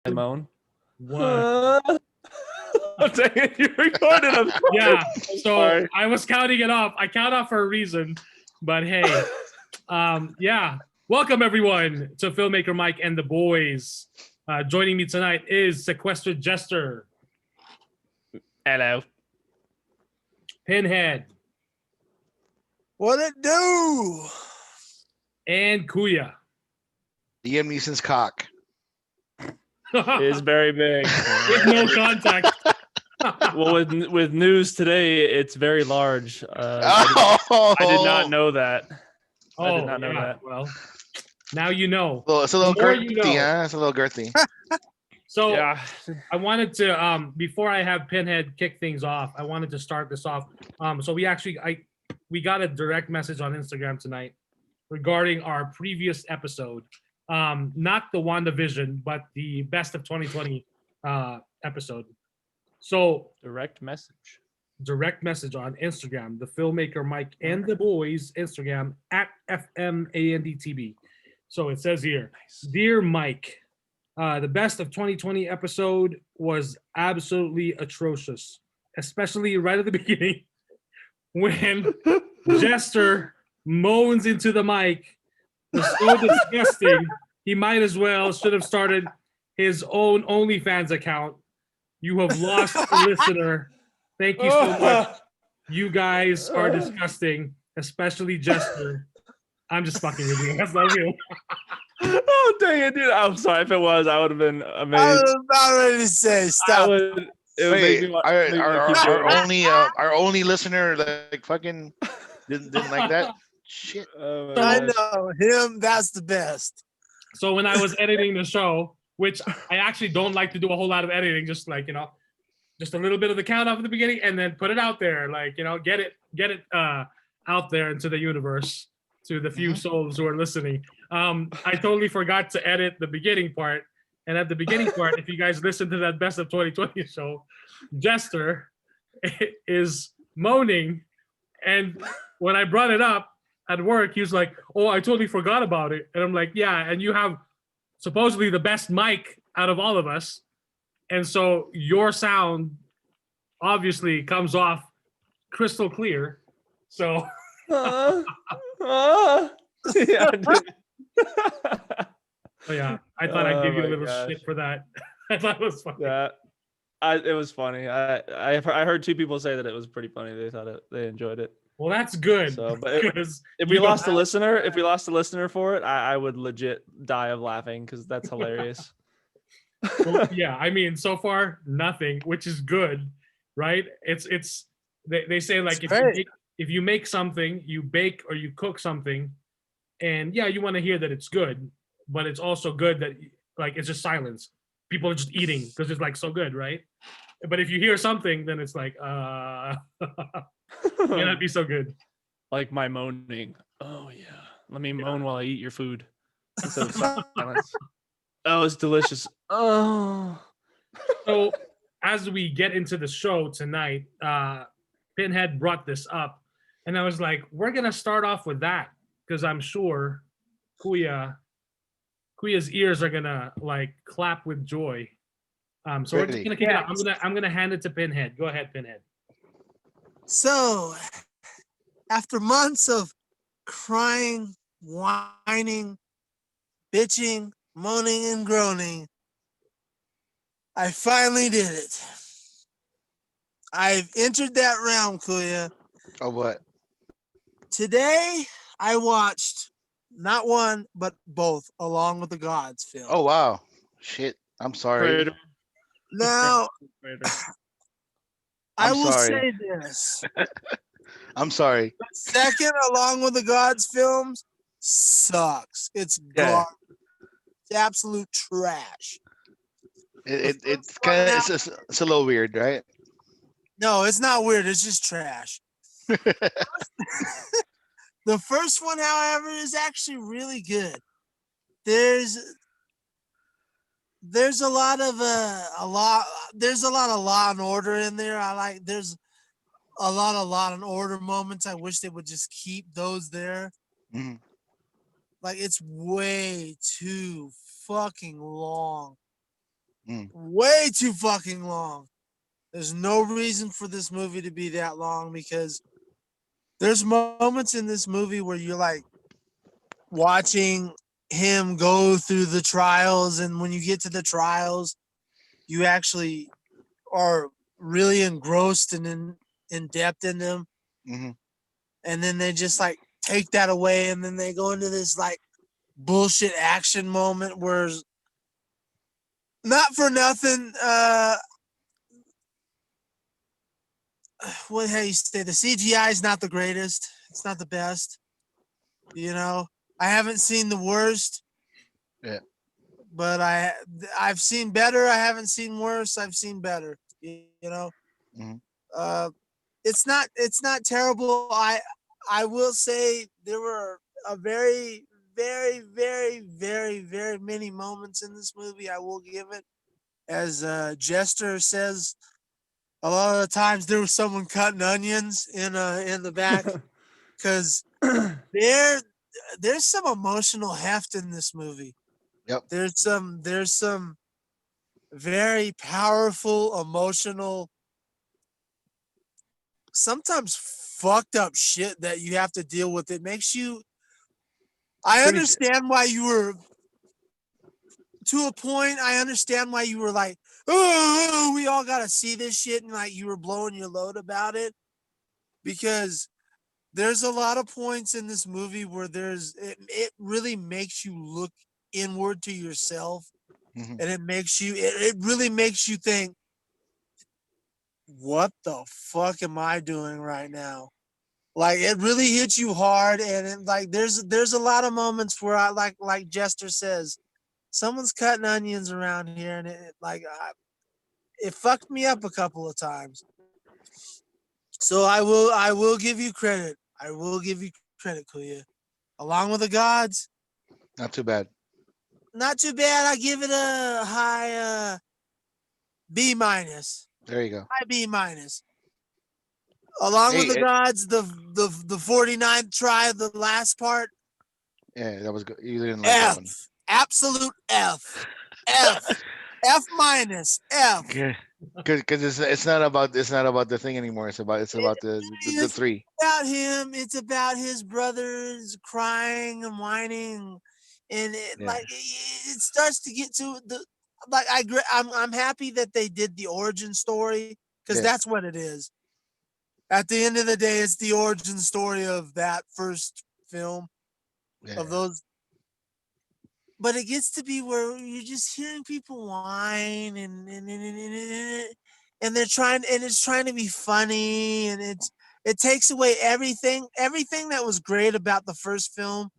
Moan. One. I'm saying you recorded them. Yeah. So Sorry. I was counting it off. I count off for a reason. But hey, yeah. Welcome everyone to Filmmaker Mike and the boys. Joining me tonight is Sequestered Jester. Hello. Pinhead. What it do? And Kuya. Liam Neeson's cock. It is very big. With no contact. Well, with news today, it's very large. I I did not know that. Oh, I did not know yeah. that. Well, now you know. Well, it's a little The more girthy, you know. huh? It's a little girthy. So Yeah. I wanted to before I have Pinhead kick things off, I wanted to start this off. So we got a direct message on Instagram tonight regarding our previous episode. Not the WandaVision, but the best of 2020 episode. So Direct message. on Instagram, the Filmmaker Mike and the boys Instagram at FMANDTB. So it says here, Dear Mike, the best of 2020 episode was absolutely atrocious, especially right at the beginning when Jester moans into the mic. Was so disgusting. He might as well should have started his own OnlyFans account. You have lost a listener. Thank you so much. You guys are disgusting, especially Jester. I'm just fucking with you. That's not real. Oh dang it, dude! I'm sorry. If it was, I would have been I amazed. was about ready to say, I stop. would. It would make Wait, me want. make me wanna keep doing it. our only listener like fucking didn't like that. Shit. Oh my I gosh. know him. That's the best. So when I was editing the show, which I actually don't like to do a whole lot of editing, just like, just a little bit of the count off at the beginning and then put it out there, like, get it out there into the universe to the few souls who are listening. I totally forgot to edit the beginning part. And at the beginning part, if you guys listen to that best of 2020 show, Jester is moaning. And when I brought it up at work, he was like, oh, I totally forgot about it. And I'm like, yeah, and you have supposedly the best mic out of all of us. And so your sound obviously comes off crystal clear. So Yeah, so yeah, I thought I'd give you a Oh my little gosh. shit for that. I thought it was funny. It was funny. I heard two people say that it was pretty funny. They thought they enjoyed it. Well, that's good. So, but because if you we don't lost a have- listener for it, I would legit die of laughing because that's hilarious. well, yeah, I mean, so far nothing, which is good, right? It's they say like It's if you make something, you bake or you cook something, and yeah, you want to hear that it's good, but it's also good that like it's just silence. People are just eating because it's like so good, right? But if you hear something, then it's like may not be so good. Like my moaning. Oh yeah. Let me moan while I eat your food. Instead of silence. Oh, it's delicious. Oh. So as we get into the show tonight, Pinhead brought this up, and I was like, we're gonna start off with that because I'm sure Kuya's ears are gonna like clap with joy. So we're just Really? gonna kick it out. I'm gonna hand it to Pinhead. Go ahead, Pinhead. So, after months of crying, whining, bitching, moaning, and groaning, I finally did it. I've entered that realm, Kuya. Oh, what? Today, I watched not one, but both Along with the Gods film. Oh, wow. Shit. I'm sorry. Traitor. Now, Traitor. I I'm will sorry. say this. I'm sorry. Second Along with the Gods films sucks. It's Yeah. garbage. It's absolute trash. It's kind of it's a little weird, right? No, it's not weird. It's just trash. The first one, however, is actually really good. There's a lot of law and order in there. There's a lot of law and order moments. I wish they would just keep those there. Mhm. Like it's way too fucking long. Way too fucking long. There's no reason for this movie to be that long because there's moments in this movie where you're like watching him go through the trials, and when you get to the trials, you actually are really engrossed and in depth in them. Mm-hmm. And then they just like take that away, and then they go into this like bullshit action moment where, not for nothing, what how you say, the CGI is not the greatest. It's not the best. You know, I haven't seen the worst. Yeah. But I've seen better. I haven't seen worse. I've seen better. You know, Mm-hmm. it's not terrible. I will say there were a very very very very very many moments in this movie. I will give it, as Jester says, a lot of the times there was someone cutting onions in the back, because there's some emotional heft in this movie. Yep. There's some very powerful, emotional, sometimes fucked up shit that you have to deal with. It makes you. I Pretty- understand why you were, to a point. I understand why you were like, oh, we all gotta see this shit, and like you were blowing your load about it, because there's a lot of points in this movie where it really makes you look inward to yourself, Mm-hmm. and it really makes you think, what the fuck am I doing right now? Like, it really hits you hard, and like there's a lot of moments where I like Jester says, someone's cutting onions around here, and it fucked me up a couple of times. So I will give you credit. I will give you credit, Kuya. Along with the gods, Not too bad. not too bad. I give it a high B minus. There you go. High B minus. Along with Hey, the gods, the 49th tribe, the last part, yeah, that was good. You didn't like that F. one. Absolute F. F. F minus. F. Okay. Because it's not about the thing anymore. It's about the It's three. about him. It's about his brothers crying and whining, and Yeah. it starts to get to the, like, I'm happy that they did the origin story, because Yes. that's what it is. At the end of the day, it's the origin story of that first film, Yeah. of those. But it gets to be where you're just hearing people whine, and they're trying, and it's trying to be funny, and it takes away everything that was great about the first film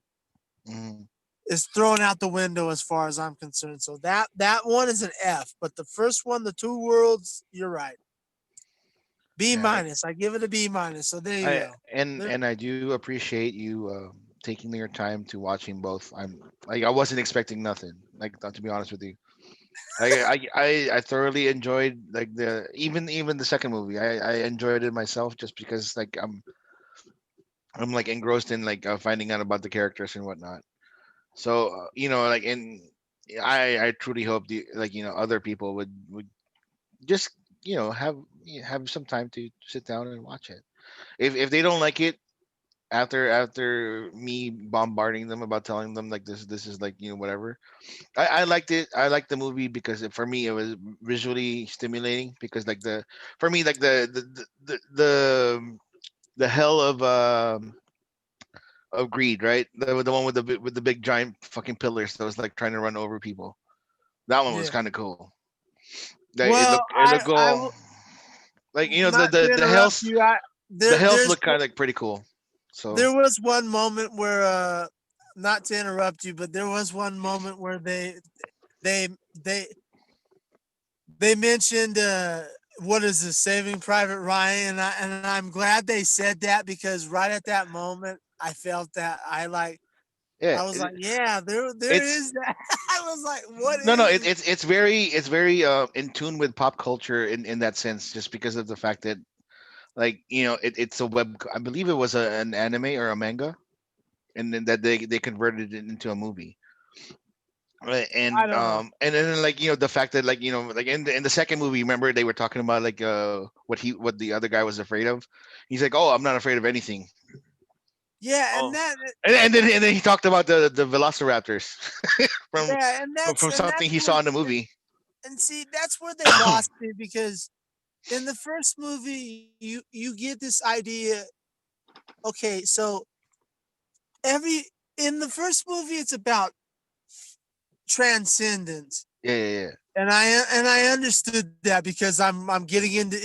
Mhm. is thrown out the window as far as I'm concerned. So that one is an F, but the first one, the Two Worlds, you're right. B Yeah, minus. I give it a B minus. So there you go. and I do appreciate you taking your time to watching both. I wasn't expecting nothing. Like, to be honest with you, I thoroughly enjoyed, like, the even the second movie. I enjoyed it myself, just because, like, I'm like engrossed in, like, finding out about the characters and whatnot. So, like, and I truly hope other people would just, have some time to sit down and watch it. If they don't like it, after me bombarding them about telling them, like, this is, like, whatever, I liked it. I liked the movie because, for me, it was visually stimulating, because, like, for me, like, the hell of greed, right? The one with the big giant fucking pillars that was, like, trying to run over people. That one was Yeah. kind of cool. Like, it Well, looked it looked I cool. will Like, not to the interrupt health you. the health There's looked kind of, like, pretty cool. So there was one moment where, not to interrupt you, but there was one moment where they they they mentioned, what is this, Saving Private Ryan, and I'm glad they said that, because right at that moment I felt that yeah, I was like, yeah, there it's is that. I was like, what no, is it's very in tune with pop culture in that sense, just because of the fact that, like, it's a I believe it was an anime or a manga, and then that they converted it into a movie. Right, I don't know. and then like the fact that like like in the second movie, remember they were talking about like what the other guy was afraid of. He's like, oh, I'm not afraid of anything. Yeah, and Oh, that and then he talked about the Velociraptors from yeah, and from that's something he where saw in the movie. and see that's where they lost me because in the first movie you get this idea. Okay, so every in the first movie it's about transcendence, Yeah, yeah, yeah. and I understood that because I'm getting into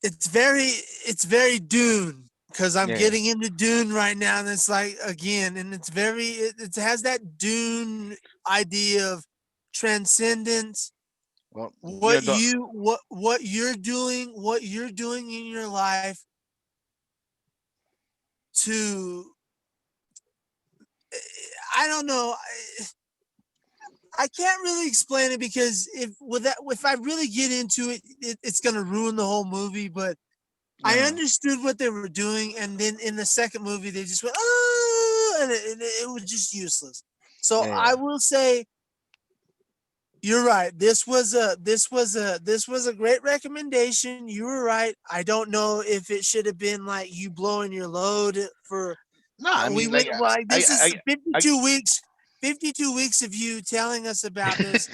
it's very it's very Dune because I'm Yeah. getting into Dune right now, and it's like again, and it's very it has that Dune idea of transcendence. Well, What you're doing in your life to I don't know. I can't really explain it because if I really get into it, it's gonna ruin the whole movie. But I uh, understood what they were doing, and then in the second movie, they just went, oh, and it was just useless. So yeah, I yeah. will say, you're right. This was a great recommendation. You were right. I don't know if it should have been like you blowing your load for. No, I We mean went like like this is I 52 weeks. 52 weeks of you telling us about this.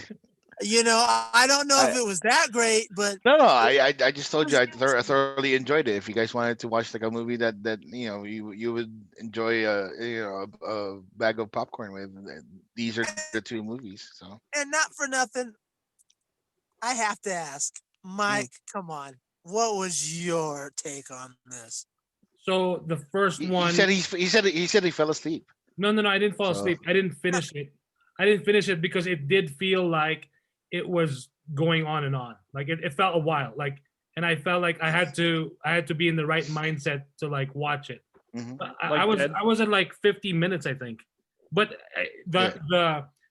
I don't know if I it was that great, but no, no. it I just told you was I interesting. thoroughly enjoyed it. If you guys wanted to watch like a movie that you would enjoy a bag of popcorn with, these are the two movies. So And not for nothing, I have to ask, mm. Mike, come on. What was your take on this? So the first He said one, he fell asleep. no, no, no, I didn't fall So asleep. I didn't finish it. I didn't finish it because it did feel like it was going on and on. Like it felt a while. Like, and I felt like I had to be in the right mindset to like watch it. hmm Like I was at like 50 minutes, I think. But yeah,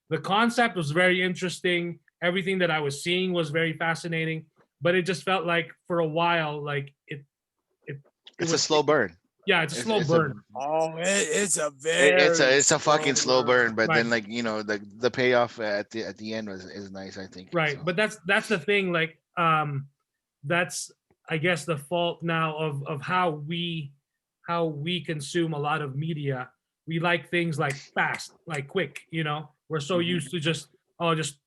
the concept was very interesting. Everything that I was seeing was very fascinating. But it just felt like for a while, like it it it's a was slow burn. yeah, it's a slow It's a burn. Oh, it's a very it's a fucking slow slow burn, burn. but Right. then like the payoff at the end is nice. I think Right. so. But that's the thing. Like that's I guess the fault now of how we consume a lot of media. We like things like fast, like quick, We're so Mhm. used to just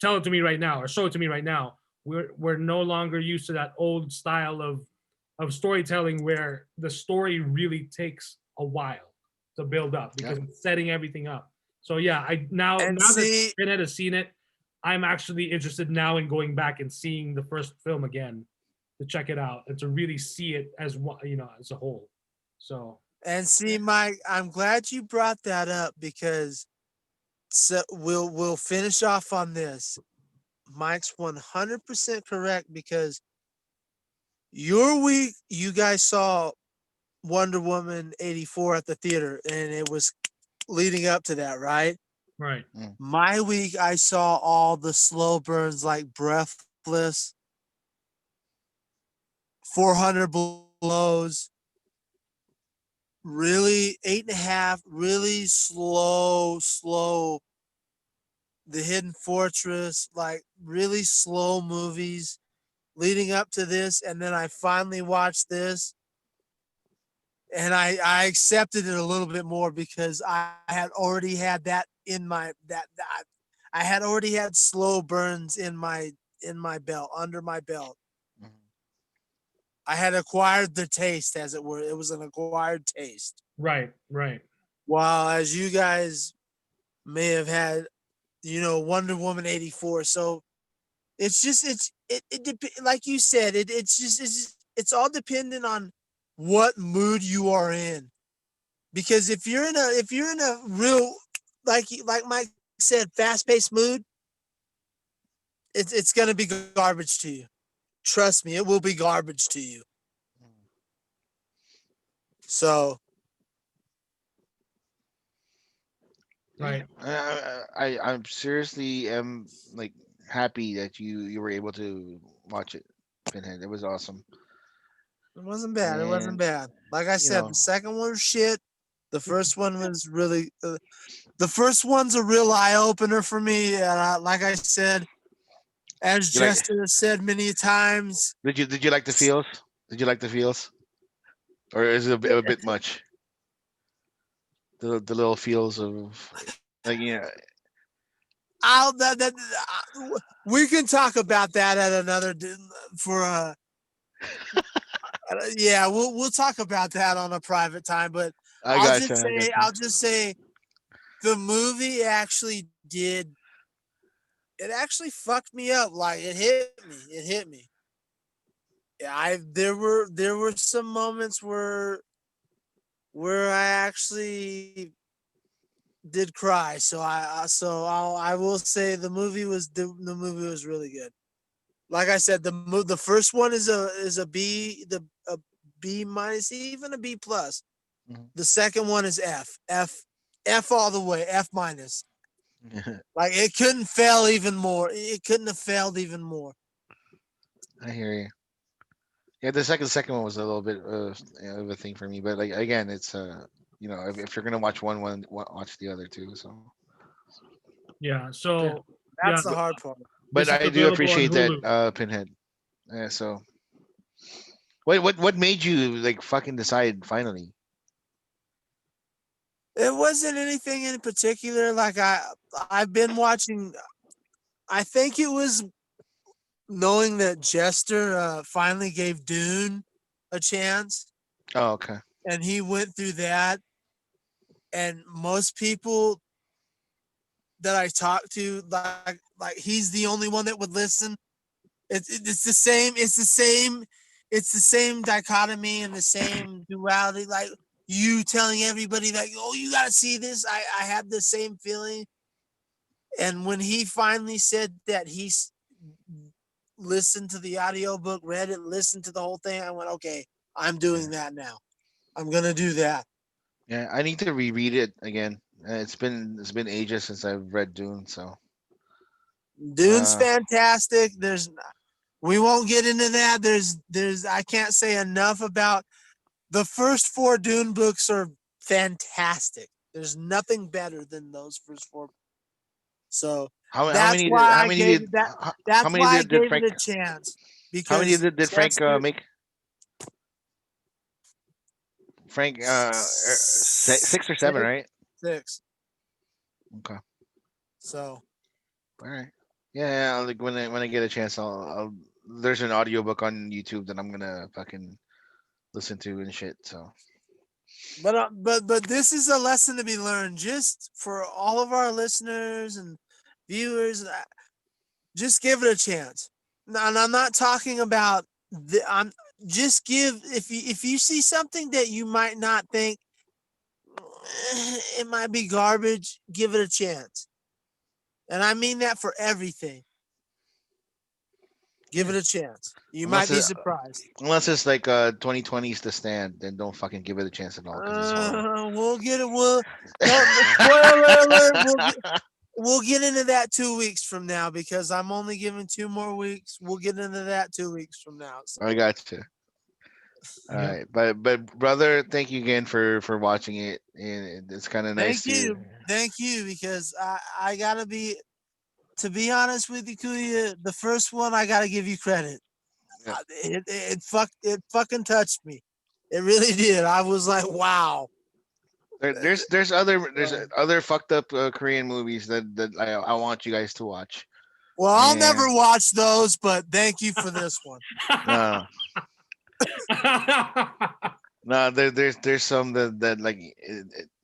tell it to me right now or show it to me right now. We're no longer used to that old style of storytelling where the story really takes a while to build up Yeah. because it's setting everything up. So yeah, I And now that see, Pinhead has seen it, I'm actually interested now in going back and seeing the first film again to check it out and to really see it as one, as a whole. So Mike, I'm glad you brought that up because so we'll finish off on this. Mike's 100% correct because your week you guys saw Wonder Woman 84 at the theater and it was leading up to that, right? right, Mm. My week I saw all the slow burns like Breathless, 400 blows, really 8.5, really slow. The Hidden Fortress, like really slow movies leading up to this, and then I finally watched this, and I accepted it a little bit more because I had already had that in my that I had already had slow burns in my belt under my belt. Mhm. I had acquired the taste, as it were. It was an acquired taste. right. While as you guys may have had, Wonder Woman 84. So it's just like you said, it's all dependent on what mood you are in. Because if you're in a real like Mike said, fast paced mood, it's gonna be garbage to you. Trust me, it will be garbage to you. So Yeah, Right. I'm seriously am like happy that you were able to watch it, Pinhead. It was awesome, it wasn't bad. It wasn't and bad. Like I you said, the know, second one was shit. The first one was really. The first one's a real eye opener for me, and like I said, as You like? Jester has said many times, Did you like the feels? Did you like the feels, or is it a bit much? The little feels of like I'll we can talk about that at another for yeah, we'll talk about that on a private time. But I gotcha. I gotcha. I'll just say the movie actually did. It actually fucked me up. Like it hit me. It hit me. There were some moments where I actually did cry. So I will say the movie was really good. Like I said, the first one is a B, a B minus, even a B plus. Mhm. The second one is F all the way, F minus. Like it couldn't fail even more. It couldn't have failed even more. I hear you. Yeah, the second one was a little bit of a thing for me, but like again, it's if you're gonna watch one, watch the other two. So, Yeah. So That's yeah, the hard part. but this is I do available on appreciate that Hulu. Pinhead. Yeah. So, what made you like fucking decide finally? It wasn't anything in particular. Like I've been watching. I think it was knowing that Jester finally gave Dune a chance, Oh, okay. and he went through that. And most people that I talk to, like he's the only one that would listen. It's the same. It's the same. It's the same dichotomy and the same duality. Like you telling everybody that, oh, you gotta see this. I had the same feeling. And when he finally said that listened to the audiobook, read it, listened to the whole thing, I went, okay, I'm Yeah. doing that now. I'm gonna do that. Yeah, I need to reread it again. It's been ages since I've read Dune, so Dune's uh, fantastic. We won't get into that. I can't say enough about the first four Dune books are fantastic. There's nothing better than those first four. So how that's many why how I many gave did that. how That's many why I did gave it Frank a chance how many because did Frank Chester make? Frank 6 or 7, six, right? six. Okay. So All right. Yeah, like when I get a chance, I'll there's an audiobook on YouTube that I'm gonna fucking listen to and shit. So but this is a lesson to be learned just for all of our listeners and viewers. Just give it a chance. Now, and I'm not talking about I'm just give if you see something that you might not think it might be garbage, give it a chance. And I mean that for everything. Give yeah, it a chance. You might unless be it, surprised. unless it's like 2020's The Stand, then don't fucking give it a chance at all because it's horrible. We'll get it. Don't spoiler alert. We'll get into that 2 weeks from now because I'm only giving 2 more weeks. We'll get into that 2 weeks from now. So I got you. All Yeah. right, but brother, thank you again for watching it, and it's kind of nice to. thank you, because I gotta be, to be honest with you, Kuya, the first one I gotta give you credit. Yeah. It fucking touched me. It really did. I was like, wow. There's So, other fucked up Korean movies that I want you guys to watch. well, I'll And never watch those, but thank you for this one. no, no, there's some that like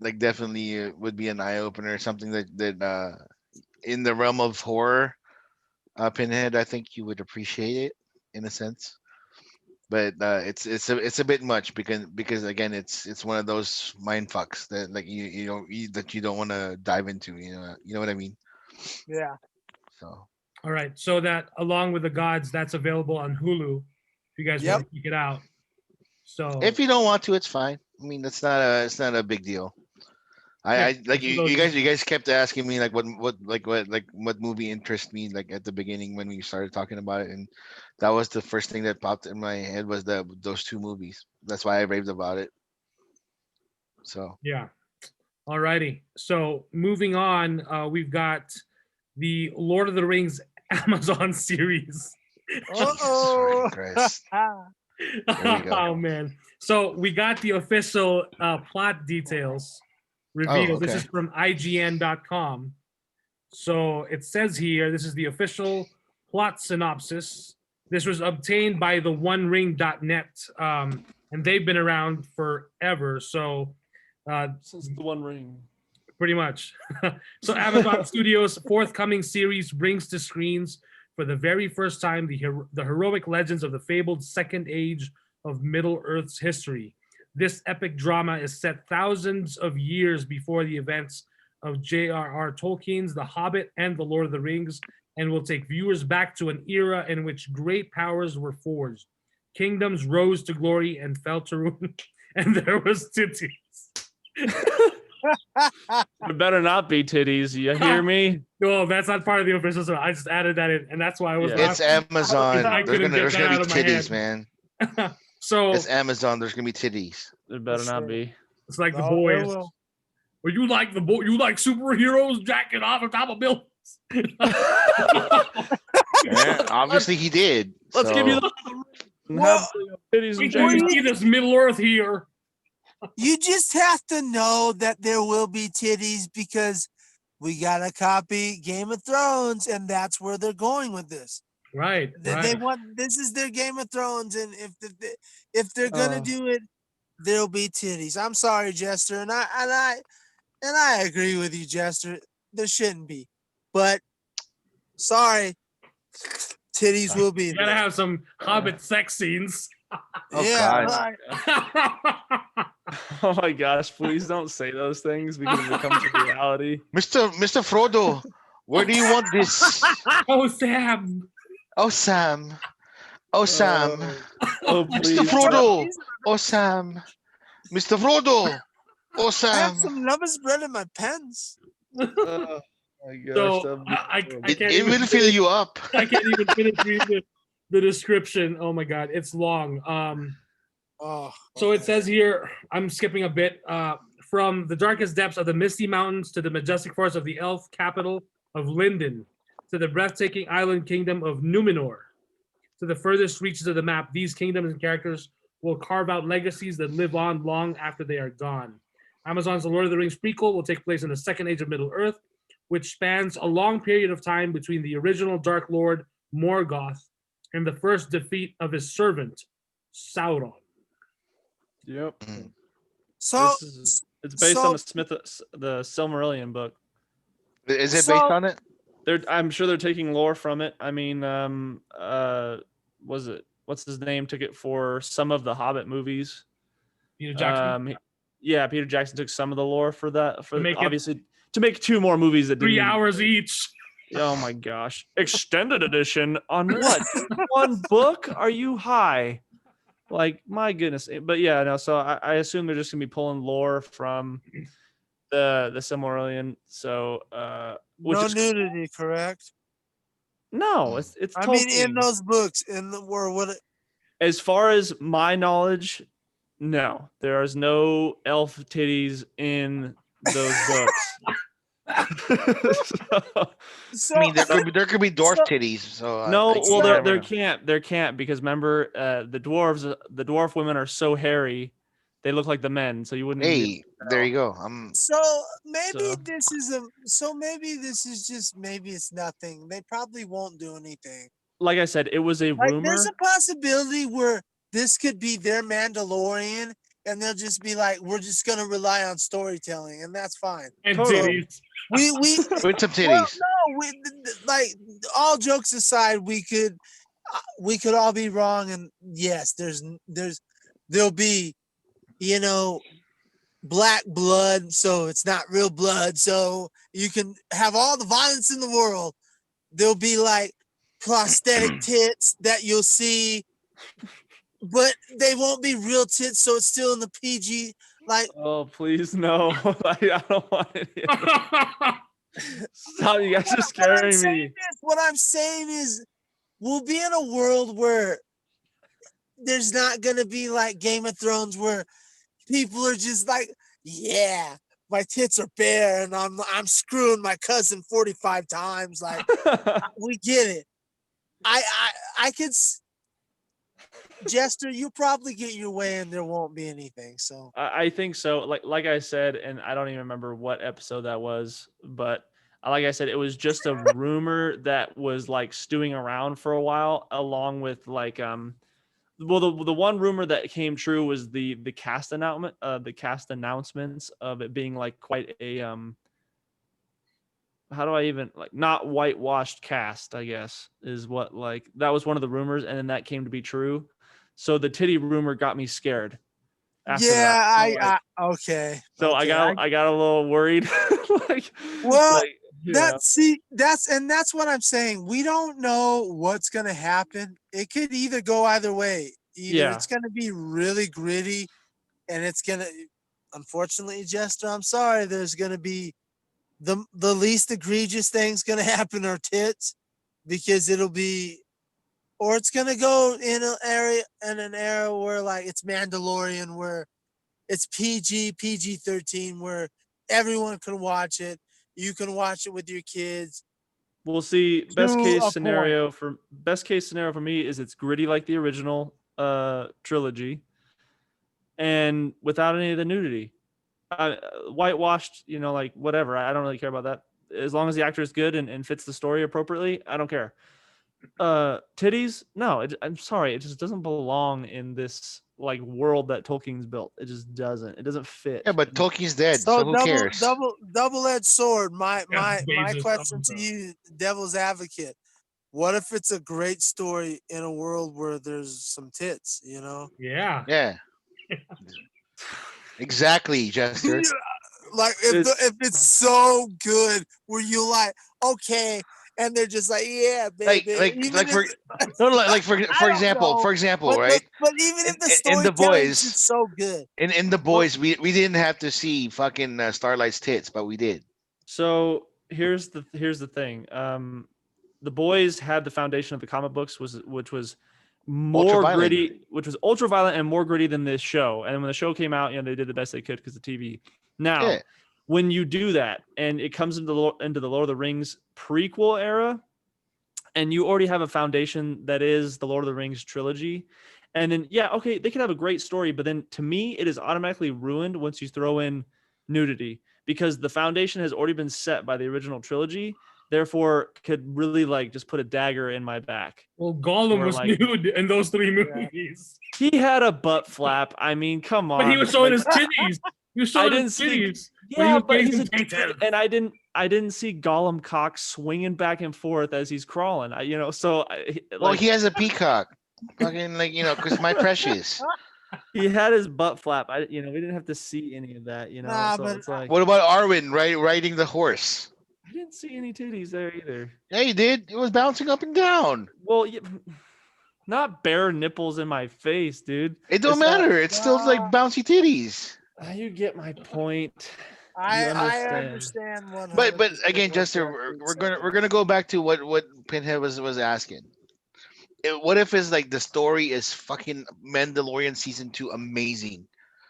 like definitely would be an eye opener. Something that in the realm of horror, Pinhead, I think you would appreciate it in a sense. But it's a bit much because again it's one of those mind fucks that like that you don't want to dive into. You know what I mean. Yeah. So All right. So that along with the gods, that's available on Hulu. If you guys Yep. want to check it out. So if you don't want to, it's fine. I mean, it's not a big deal. yeah, I like for you, those you of guys you guys kept asking me like what movie interests me like at the beginning when we started talking about it, and that was the first thing that popped in my head was those two movies. That's why I raved about it. So Yeah. Alrighty. So moving on, we've got the Lord of the Rings Amazon series. Jesus Uh-oh. fucking Christ. There we go. Oh man. So we got the official plot details revealed. This okay. is from IGN.com. So it says here, this is the official plot synopsis. This was obtained by the OneRing.net, and they've been around forever. So Since the One Ring. pretty much. So Amazon Studios' forthcoming series brings to screens for the very first time the heroic legends of the fabled Second Age of Middle Earth's history. This epic drama is set thousands of years before the events of J.R.R. Tolkien's The Hobbit and The Lord of the Rings, and will take viewers back to an era in which great powers were forged. Kingdoms rose to glory and fell to ruin, and there was titties. It better not be titties. You hear me? No, that's not part of the official story. I just added that in, and that's why I was Yeah. It's laughing. Amazon. I couldn't get There's that gonna out be of my titties, head. man. So It's Amazon. There's gonna be titties. It better not Sure. be. it's like the No, there boys. will. Or you like the boy? You like superheroes jacking off on top of buildings? Yeah, obviously he did. Let's give you so- the Well, titties We and can jackets. see this Middle Earth here. you just have to know that there will be titties because we got to copy Game of Thrones, and that's where they're going with this. Right. They want this is their Game of Thrones, and if they're gonna do it, there'll be titties. I'm sorry, Jester, and I agree with you, Jester. There shouldn't be, but sorry, titties will be You gotta there. have some Hobbit sex scenes. Oh, Yeah, God. right. Oh my gosh, please don't say those things because it becomes a reality. Mr. Frodo, where do you want this? Oh, Sam. Oh, Sam. Oh, Sam. Oh, Mr. please. Frodo. Oh, Sam. Mr. Frodo. Oh, I have Sam. some lovers bread in my pens. Oh my gosh. So that'd be I horrible. can't It even will fill you up. I can't even finish reading the description. Oh my god, it's long. Oh, So it says here, I'm skipping a bit. From the darkest depths of the misty mountains to the majestic forests of the elf capital of Lindon, to the breathtaking island kingdom of Numenor, to the furthest reaches of the map, these kingdoms and characters will carve out legacies that live on long after they are gone. Amazon's The Lord of the Rings prequel will take place in the Second Age of Middle Earth, which spans a long period of time between the original Dark Lord Morgoth and the first defeat of his servant Sauron. Yep. so It's based so- on the Silmarillion book. Is it based So- on it? I'm sure they're taking lore from it. I mean, what's his name took it for some of the Hobbit movies. Peter Jackson. Yeah, Peter Jackson took some of the lore for that. For To make it- obviously to make 2 more movies that 3 didn't even- hours each. Oh my gosh. Extended edition on what? 1 book? Are you high? Like, my goodness. But yeah, no, so I assume they're just gonna be pulling lore from the Silmarillion. So which no is nudity, correct? no, it's I mean, Tolkien. in those books, in the or what? As far as my knowledge, no. There is no elf titties in those books. So, I mean, there could be dwarf titties. So No, I well, never there know. can't because remember, the dwarf women are so hairy, they look like the men, so you wouldn't. Even Hey, there you go. so maybe So- this is maybe this is just maybe it's nothing. They probably won't do anything. like I said, it was a Like, rumor. there's a possibility where this could be their Mandalorian, and they'll just be like, "We're just gonna rely on storytelling," and that's fine. And Totally. titties. We With some well, titties. no, like all jokes aside, we could all be wrong, and yes, there'll be, black blood, so it's not real blood, so you can have all the violence in the world. There'll be like prosthetic tits that you'll see, but they won't be real tits, so it's still in the PG. Like, Oh, please no! I don't want it. Stop! You guys are scaring me. What I'm saying is, we'll be in a world where there's not gonna be like Game of Thrones, where people are just like, yeah, my tits are bare and I'm screwing my cousin 45 times. Like, we get it. I could, Jester, you probably get your way and there won't be anything. So I think so. Like I said, and I don't even remember what episode that was, but like I said, it was just a rumor that was like stewing around for a while, along with like well, the one rumor that came true was the cast announcements of it being like quite a how do I even like not whitewashed cast, I guess, is what like that was one of the rumors, and then that came to be true. So the titty rumor got me scared after yeah, that. okay. So okay. I got a little worried. like, Well, like, that's what I'm saying. We don't know what's gonna happen. It could either go either way. Either it's gonna be really gritty, and it's gonna, unfortunately, Jester, I'm sorry, there's gonna be the least egregious thing's gonna happen are tits, because it'll be, or it's gonna go in an era where like it's Mandalorian, where it's PG-13, where everyone can watch it. You can watch it with your kids. we'll see. To Best a case point. scenario for me is it's gritty like the original trilogy, and without any of the nudity. Whitewashed, like whatever. I don't really care about that. As long as the actor is good and fits the story appropriately, I don't care. Titties, no. I'm sorry, it just doesn't belong in this like world that Tolkien's built. It just doesn't. It doesn't fit. Yeah, but Tolkien's dead, So so who cares? double-edged sword. My Bezos question thumbs to up. you, devil's advocate. What if it's a great story in a world where there's some tits, Yeah. Yeah. Exactly, Jester. Like if it's so good where you like, okay, and they're just like, yeah, Like baby. like Even like if- for no, like for I don't example, know, right? But even if the In the storytelling is boys, just so good. in the boys, we didn't have to see fucking Starlight's tits, but we did. So here's the thing. The boys had the foundation of the comic books, which was more Ultraviolet. gritty, which was ultra violent and more gritty than this show. And when the show came out, they did the best they could because of TV. Now, Yeah. when you do that and it comes into the Lord of the Rings prequel era, and you already have a foundation that is the Lord of the Rings trilogy, and then okay, they can have a great story, but then to me, it is automatically ruined once you throw in nudity because the foundation has already been set by the original trilogy. Therefore, could really like just put a dagger in my back. Well, Gollum Or, was like- nude in those three movies, He had a butt flap. I mean, come on. but he was showing like, his titties. He was showing his titties. Yeah, but getting he's a detailed. and I didn't see Gollum cock swinging back and forth as he's crawling. Well, he has a peacock. Fucking because my precious. he had his butt flap. We didn't have to see any of that. Nah, so but it's like What about Arwen riding the horse? I didn't see any titties there either. Yeah, you did. It was bouncing up and down. Well, not bare nipples in my face, dude. It don't It's not- matter. It's still like bouncy titties. You get my point. I understand. understand one. But again, Jester, we're gonna go back to what Pinhead was asking. What if it's like the story is fucking Mandalorian season 2 amazing,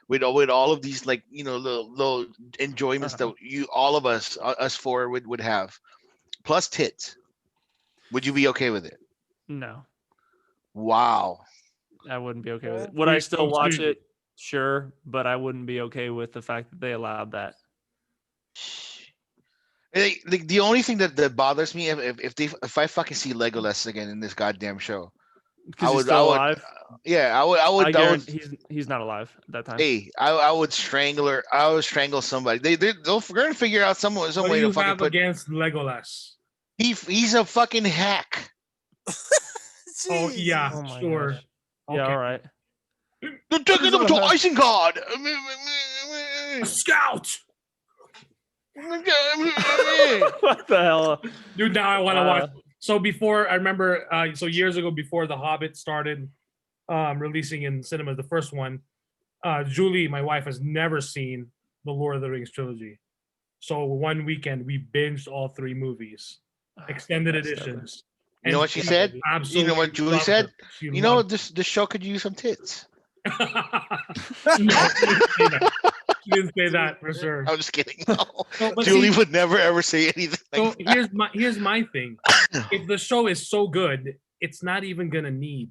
with all of these like little enjoyments that all of us four would have, plus tits. Would you be okay with it? No, Wow. I wouldn't be okay with it. Would I still watch it? Sure, but I wouldn't be okay with the fact that they allowed that. Like the only thing that bothers me if I fucking see Legolas again in this goddamn show, Because he's still alive. I would. He's not alive at that time. Hey, I would strangle her. I would strangle somebody. We're gonna figure out some What way do you to fucking have put. against Legolas? He's a fucking hack. Oh yeah, Oh my sure. gosh. Yeah, all right. They're taking him to Isengard. A scout. What the hell? Dude, now I want to watch. So before, I remember, so years ago, before The Hobbit started releasing in cinemas, the first one, Julie, my wife, has never seen the Lord of the Rings trilogy. So one weekend, we binged all three movies, extended editions. You know what she said? You know what Julie said? You know, this show could use some tits. No, She didn't say that for sure. I'm just kidding. No. So, but Julie see, would never ever say anything like so here's my thing. If the show is so good, it's not even gonna need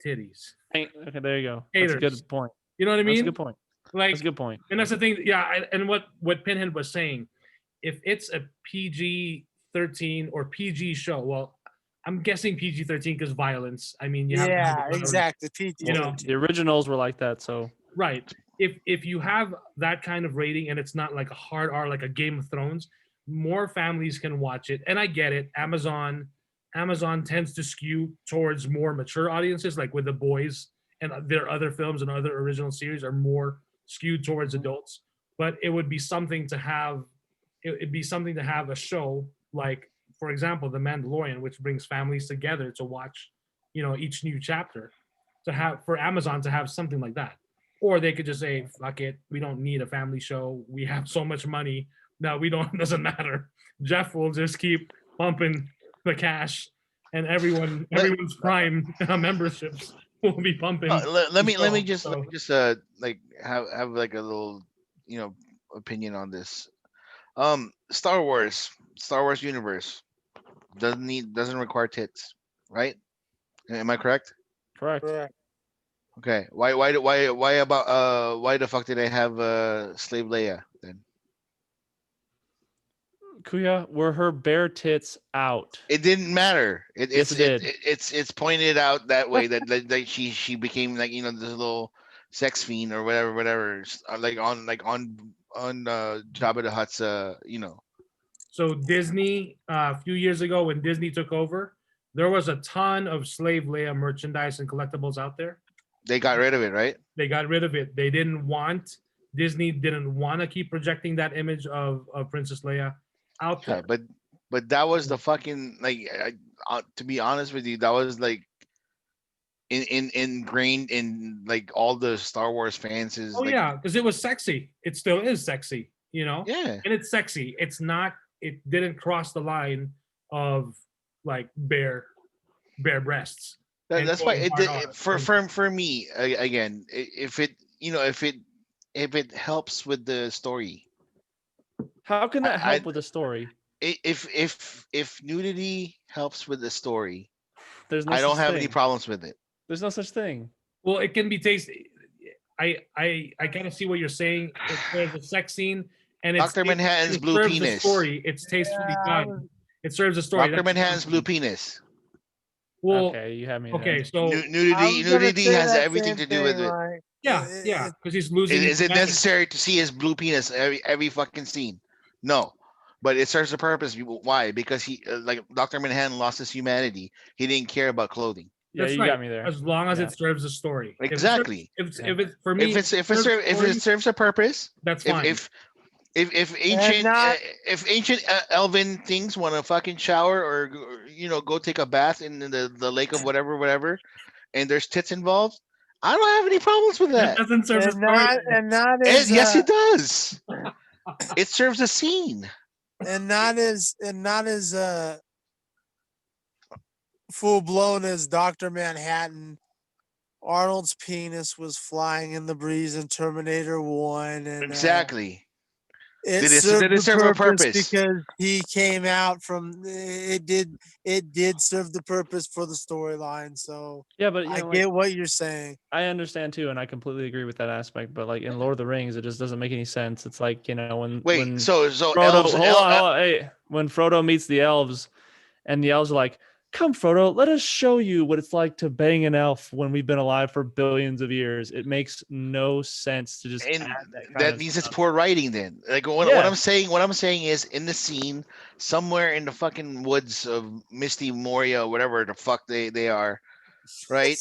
titties. Okay, there you go. That's a Haters. good point. You know what I mean? That's a good point. Like, That's a good point. and that's the thing. Yeah, and what Pinhead was saying, if it's a PG-13 or PG show, well, I'm guessing PG-13 because violence. I mean, you have to have Yeah, a- exactly. PG. You know, The originals were like that, so right. If you have that kind of rating and it's not like a hard R like a Game of Thrones, more families can watch it. And I get it. Amazon tends to skew towards more mature audiences, like with The Boys and their other films and other original series are more skewed towards adults. But it would be something to have. It'd be something to have a show like, for example, The Mandalorian, which brings families together to watch, each new chapter. To have for Amazon to have something like that. Or they could just say, fuck it, we don't need a family show. We have so much money that we don't, doesn't matter. Jeff will just keep pumping the cash and everyone's Prime memberships will be pumping. let me just So- like have like a little opinion on this. Star Wars universe doesn't require tits, right? Am I correct? correct. Correct. Okay. Why the fuck did I have Slave Leia then? Kuya, were her bare tits out? It didn't matter. Yes, it did. It's pointed out that way that she became like this little sex fiend or whatever like on Jabba the Hutt's So Disney, a few years ago when Disney took over, there was a ton of Slave Leia merchandise and collectibles out there. they got rid of it, right? They got rid of it. Disney didn't want to keep projecting that image of Princess Leia out there. Yeah, but that was the fucking to be honest with you, that was like ingrained in like all the Star Wars fans is Oh like, yeah, because it was sexy. It still is sexy, yeah. and it's sexy. It's not. It didn't cross the line of like bare breasts. And That's why going it hard did on. for me again. If it helps with the story, How can that I- help with the story? if nudity helps with the story, There's no I don't such have any thing. problems with it. There's no such thing. Well, it can be tasty. I kind of see what you're saying. If there's a sex scene and it's Dr. Manhattan's it blue serves the penis. story. It's tastefully Yeah, done. It serves a story. Dr. That's- Manhattan's blue penis. Well, Okay, you have me. okay, there. so Nudity has everything to do with it. yeah, because he's losing. his Is it humanity. necessary to see his blue penis every fucking scene? No, but it serves a purpose. Why? Because he like Dr. Manhattan lost his humanity. He didn't care about clothing. Yeah, That's you right. got me there. As long as Yeah. it serves a story. Exactly. If it's for me, If it serves serves a purpose, that's fine. if ancient not- if ancient elven things want to fucking shower or go take a bath in the lake of whatever, and there's tits involved, I don't have any problems with that that. doesn't serve a And story. not And as yes, it does. It serves a scene. not as full blown as Dr. Manhattan. Arnold's penis was flying in the breeze in Terminator 1 and Exactly. it Did it served the serve a purpose? because he came out from it did serve the purpose for the storyline. So Yeah, but I get what you're saying. I understand too, and I completely agree with that aspect. But like in Lord of the Rings, it just doesn't make any sense. It's like when Wait, when so Frodo, elves, hold on, hey, when Frodo meets the elves, and the elves are like, "Come, Frodo, let us show you what it's like to bang an elf when we've been alive for billions of years." It makes no sense to just and add that, kind that of means it's stuff. poor writing then. Like what Yeah. I'm saying is in the scene somewhere in the fucking woods of Misty Moria, whatever the fuck they are, right?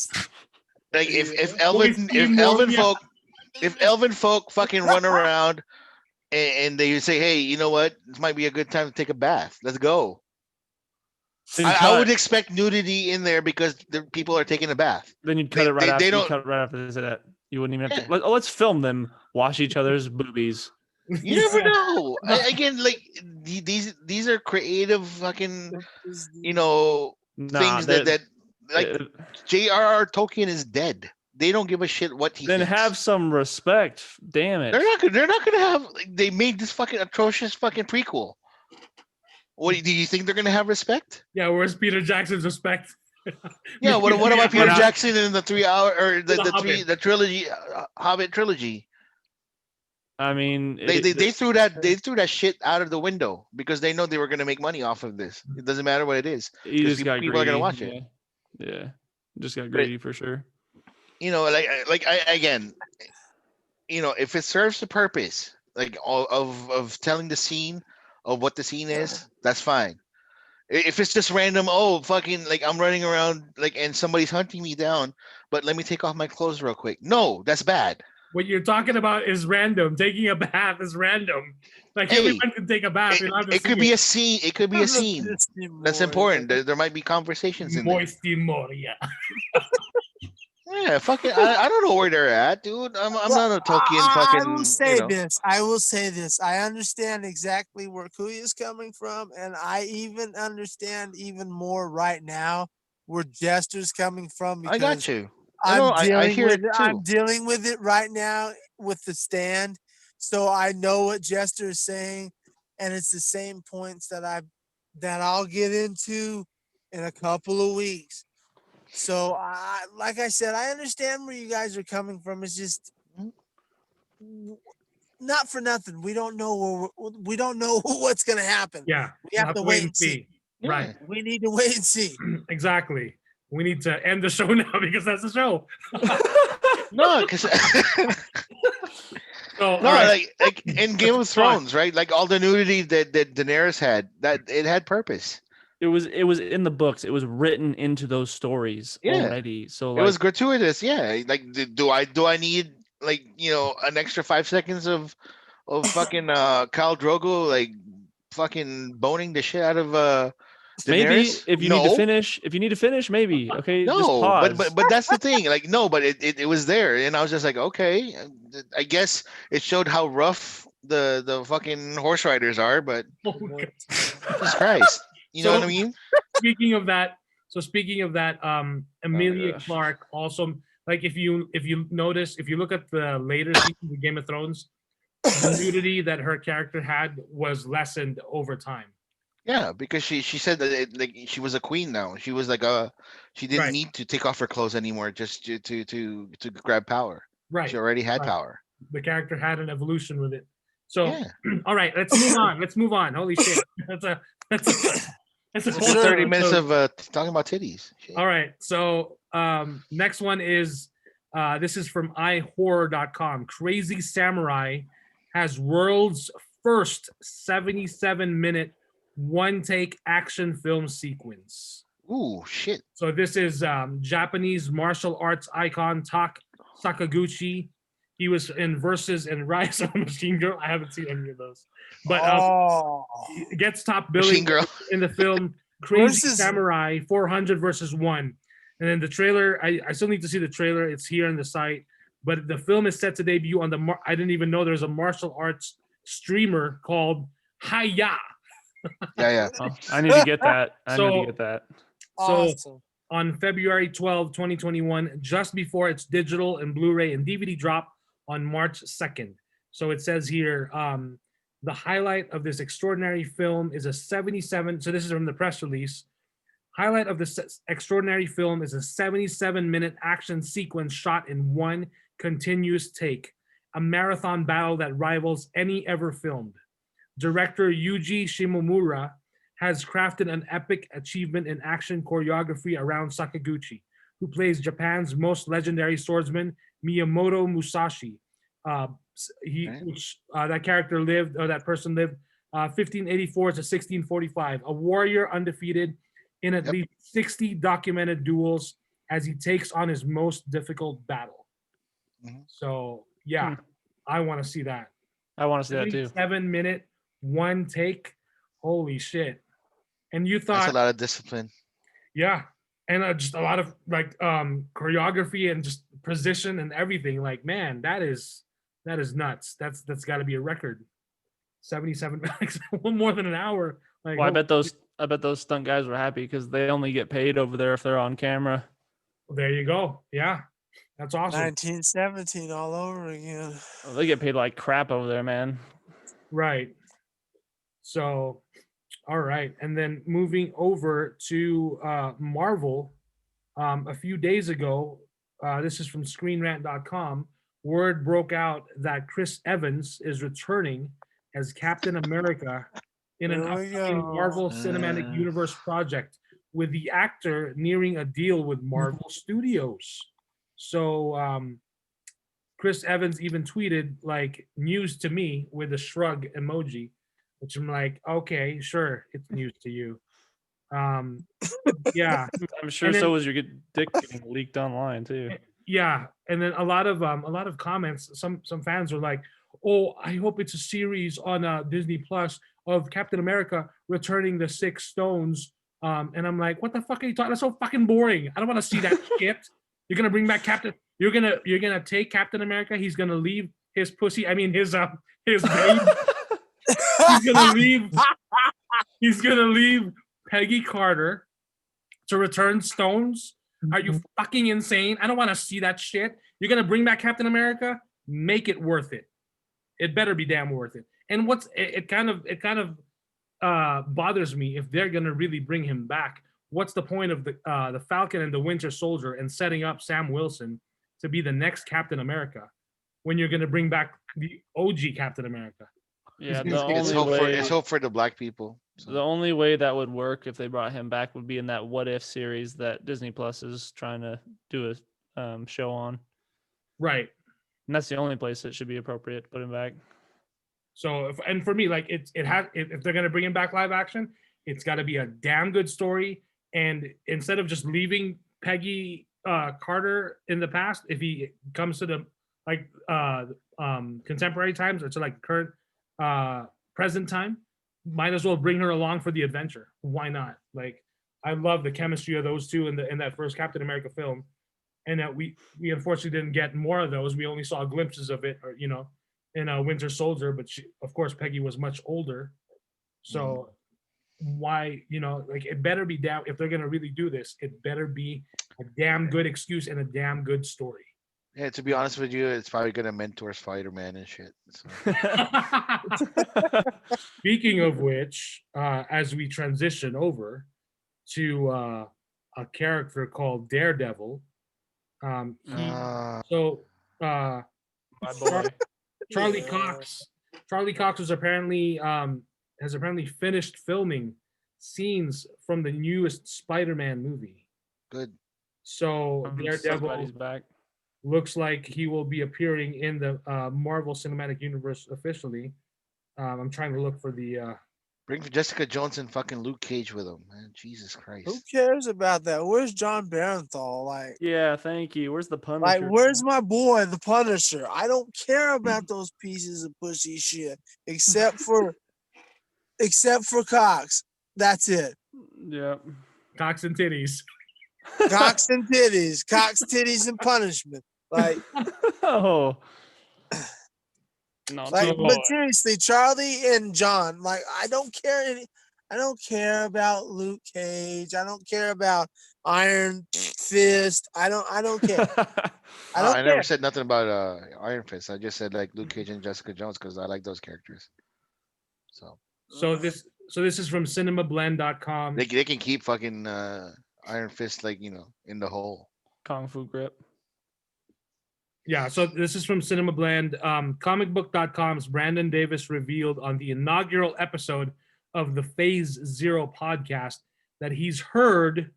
Like if elven folk fucking run around and they say, hey, you know what? This might be a good time to take a bath. Let's go. Then you I cut- would expect nudity in there because the people are taking a bath. Then you'd cut they- it right they- after. they You don't- cut it right after that. You wouldn't even have Yeah. to. Let's film them wash each other's boobies. You never know. Again, like these are creative fucking Nah, things that like uh, J.R.R. Tolkien is dead. they don't give a shit what he Then thinks. have some respect. Damn it. They're not gonna have. Like, they made this fucking atrocious fucking prequel. What do you think they're gonna have respect? Yeah, where's Peter Jackson's respect? Yeah. What about Peter Yeah, Jackson in the 3 hour or The Hobbit. the trilogy Hobbit trilogy? I mean, They threw that shit out of the window because they know they were gonna make money off of this. It doesn't matter what it is. you just got people are greedy. gonna watch it. Yeah. Just got But greedy for sure. You know, again, you know, if it serves the purpose, like of telling the scene of what the scene is, that's fine. If it's just random, oh fucking, like I'm running around like and somebody's hunting me down, but let me take off my clothes real quick. No, that's bad. What you're talking about is random. Taking a bath is random. Like Hey, everyone can take a bath. It could be a scene. It could be a scene. That's important. There might be conversations in there. Moisty Moria. Yeah, fucking. I don't know where they're at, dude. I'm not a Tolkien fucking. I will say you know. this. I will say this. I understand exactly where Kuya is coming from, and I even understand even more right now where Jester's coming from. I got you. I hear it too. I'm dealing with it right now with the stand, so I know what Jester is saying, and it's the same points that I'll get into in a couple of weeks. So, like I said, I understand where you guys are coming from. It's just not for nothing. We don't know what's gonna happen. Yeah. We have to wait and see. Yeah. Right. We need to wait and see. Exactly. We need to end the show now because that's the show. No, because So, no, all right. like in Game of Thrones, right? Like all the nudity that Daenerys had, that it had purpose. It was in the books. It was written into those stories Yeah. already. So It was gratuitous, yeah. Like, do I need, like, you know, an extra 5 seconds of fucking Khal Drogo like fucking boning the shit out of maybe Daenerys? if you No. need to finish, maybe. Okay, just No, pause. but that's the thing. Like, no, but it was there, and I was just like, okay, I guess it showed how rough the fucking horse riders are. But Oh, God. Jesus Christ, you know So- what I mean? Speaking of that, Emilia gosh. Clarke also, like, if you notice, if you look at the later seasons of Game of Thrones, the nudity that her character had was lessened over time. Yeah, because she said that like she was a queen now. She was like she didn't Right. need to take off her clothes anymore just to grab power. Right. She already had Right. power. The character had an evolution with it. So, Yeah. all right, let's move on. Holy shit. That's a It's whole 30 episode. minutes of talking about titties. Shit. All right. So next one is this is from ihorror.com. Crazy Samurai has world's first 77-minute one-take action film sequence. Ooh, shit. So this is Japanese martial arts icon Sakaguchi. He was in Versus and Rise of the Machine Girl. I haven't seen any of those. But he gets top billing Machine Girl. in the film Crazy Versus- Samurai 400 versus 1. And then the trailer, I still need to see the trailer. It's here on the site. But the film is set to debut on I didn't even know there's a martial arts streamer called Haya. Yeah. Oh, I need to get that. I need So- to get that. So Awesome. on February 12, 2021, just before its digital and Blu-ray and DVD drop on March 2nd. So it says here, the highlight of this extraordinary film is a 77, so this is from the press release. Highlight of this extraordinary film is a 77-minute action sequence shot in one continuous take, a marathon battle that rivals any ever filmed. Director Yuji Shimomura has crafted an epic achievement in action choreography around Sakaguchi, who plays Japan's most legendary swordsman, Miyamoto Musashi. That character lived, or that person lived, 1584 to 1645. A warrior undefeated in at least 60 documented duels as he takes on his most difficult battle. Mhm. So yeah, I want to see that. I want to see that too. 7-minute, one take. Holy shit! And you thought That's a lot of discipline. yeah, and just a lot of like choreography and just precision and everything. Like, man, that is nuts. That's got to be a record. 77 minutes, one more than an hour. Like, Well, I holy- bet those stunt guys were happy because they only get paid over there if they're on camera. there you go. Yeah, That's awesome. 1917 all over again. Oh, they get paid like crap over there, man. Right. So, all right. And then moving over to Marvel, a few days ago, this is from ScreenRant.com, word broke out that Chris Evans is returning as Captain America in an There we upcoming go. Marvel Cinematic Universe project, with the actor nearing a deal with Marvel Studios. So Chris Evans even tweeted like news to me with a shrug emoji, which I'm like, okay, sure, it's news to you. Yeah. I'm sure And so then- was your dick getting leaked online too. Yeah, and then a lot of comments. Some fans were like, "Oh, I hope it's a series on Disney Plus of Captain America returning the Six Stones." And I'm like, "What the fuck are you talking? That's so fucking boring. I don't want to see that shit. You're gonna bring back Captain. You're gonna take Captain America. He's gonna leave his pussy. I mean his babe. He's gonna leave. He's gonna leave Peggy Carter to return Stones. Are you fucking insane? I don't want to see that shit. You're gonna bring back Captain America? Make it worth it. It better be damn worth it. And it kind of bothers me if they're gonna really bring him back. What's the point of the Falcon and the Winter Soldier and setting up Sam Wilson to be the next Captain America when you're gonna bring back the OG Captain America? Yeah, It's hope for the black people. So. The only way that would work if they brought him back would be in that What If series that Disney Plus is trying to do a show on. Right. And that's the only place it should be appropriate to put him back. So for me, like if they're gonna bring him back live action, it's got to be a damn good story. And instead of just leaving Peggy Carter in the past, if he comes to the contemporary times or to like current present time, might as well bring her along for the adventure. Why not? Like, I love the chemistry of those two in that first Captain America film, and that we unfortunately didn't get more of those. We only saw glimpses of it, or in Winter Soldier. But of course, Peggy was much older, so why like it better be damn, if they're gonna really do this, it better be a damn good excuse and a damn good story. Yeah, to be honest with you, it's probably gonna mentor Spider-Man and shit. So. Speaking of which, as we transition over to a character called Daredevil, My boy. Charlie Cox was apparently has apparently finished filming scenes from the newest Spider-Man movie. Good. So I'm so Daredevil glad he's back. looks like he will be appearing in the Marvel Cinematic Universe officially. I'm trying to look for the. Bring Jessica Jones and fucking Luke Cage with him, man. Jesus Christ. Who cares about that? Where's John Barenthal? Like, Yeah, thank you. Where's the Punisher? where's my boy, the Punisher? I don't care about those pieces of pussy shit, except for Cox. That's it. Yeah. Cox and titties. Cox and titties, Cox, titties, and punishment. Like, Oh. No, but seriously, Charlie and John, like, I don't care about Luke Cage. I don't care about Iron Fist. I don't care. I never said nothing about Iron Fist. I just said like Luke Cage and Jessica Jones because I like those characters. So this is from cinemablend.com. They can keep fucking Iron Fist like in the hole. Kung Fu Grip. Yeah, so this is from Cinema Blend. Comicbook.com's Brandon Davis revealed on the inaugural episode of the Phase Zero podcast that he's heard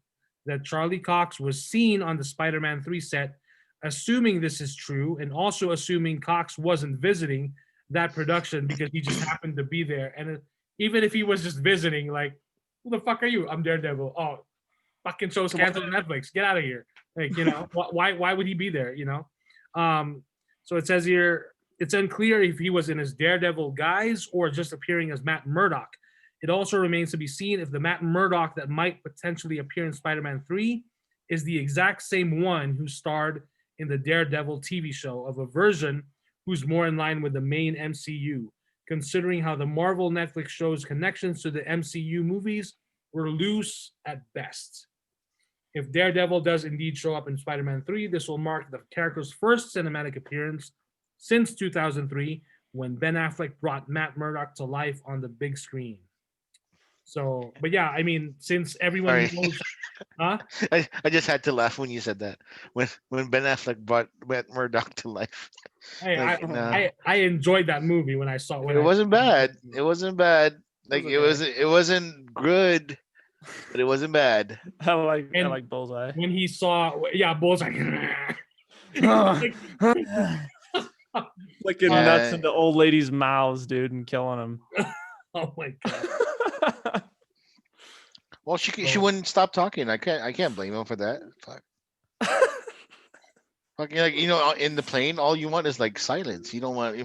that Charlie Cox was seen on the Spider-Man 3 set. Assuming this is true, and also assuming Cox wasn't visiting that production because he just happened to be there. And even if he was just visiting, like, who the fuck are you? I'm Daredevil. Oh, fucking show's canceled on Netflix. Get out of here. Like, why would he be there, So it says here, it's unclear if he was in his Daredevil guise or just appearing as Matt Murdock. It also remains to be seen if the Matt Murdock that might potentially appear in Spider-Man 3 is the exact same one who starred in the Daredevil TV show, of a version who's more in line with the main MCU, considering how the Marvel Netflix show's connections to the MCU movies were loose at best. If Daredevil does indeed show up in Spider-Man 3, this will mark the character's first cinematic appearance since 2003, when Ben Affleck brought Matt Murdock to life on the big screen. So, but yeah, I mean, since everyone Sorry. knows, huh? I just had to laugh when you said that. When Ben Affleck brought Matt Murdock to life. Hey, Like, nah. I enjoyed that movie when I saw it. It wasn't bad. It wasn't bad. Like It was it wasn't good, but it wasn't bad. I like And- Bullseye. When he saw, yeah, Bullseye. Flicking Yeah. nuts into old ladies' mouths, dude, and killing them. Oh my god. Well, she wouldn't stop talking. I can't blame him for that. Fuck. Fucking like in the plane, all you want is like silence. You don't want you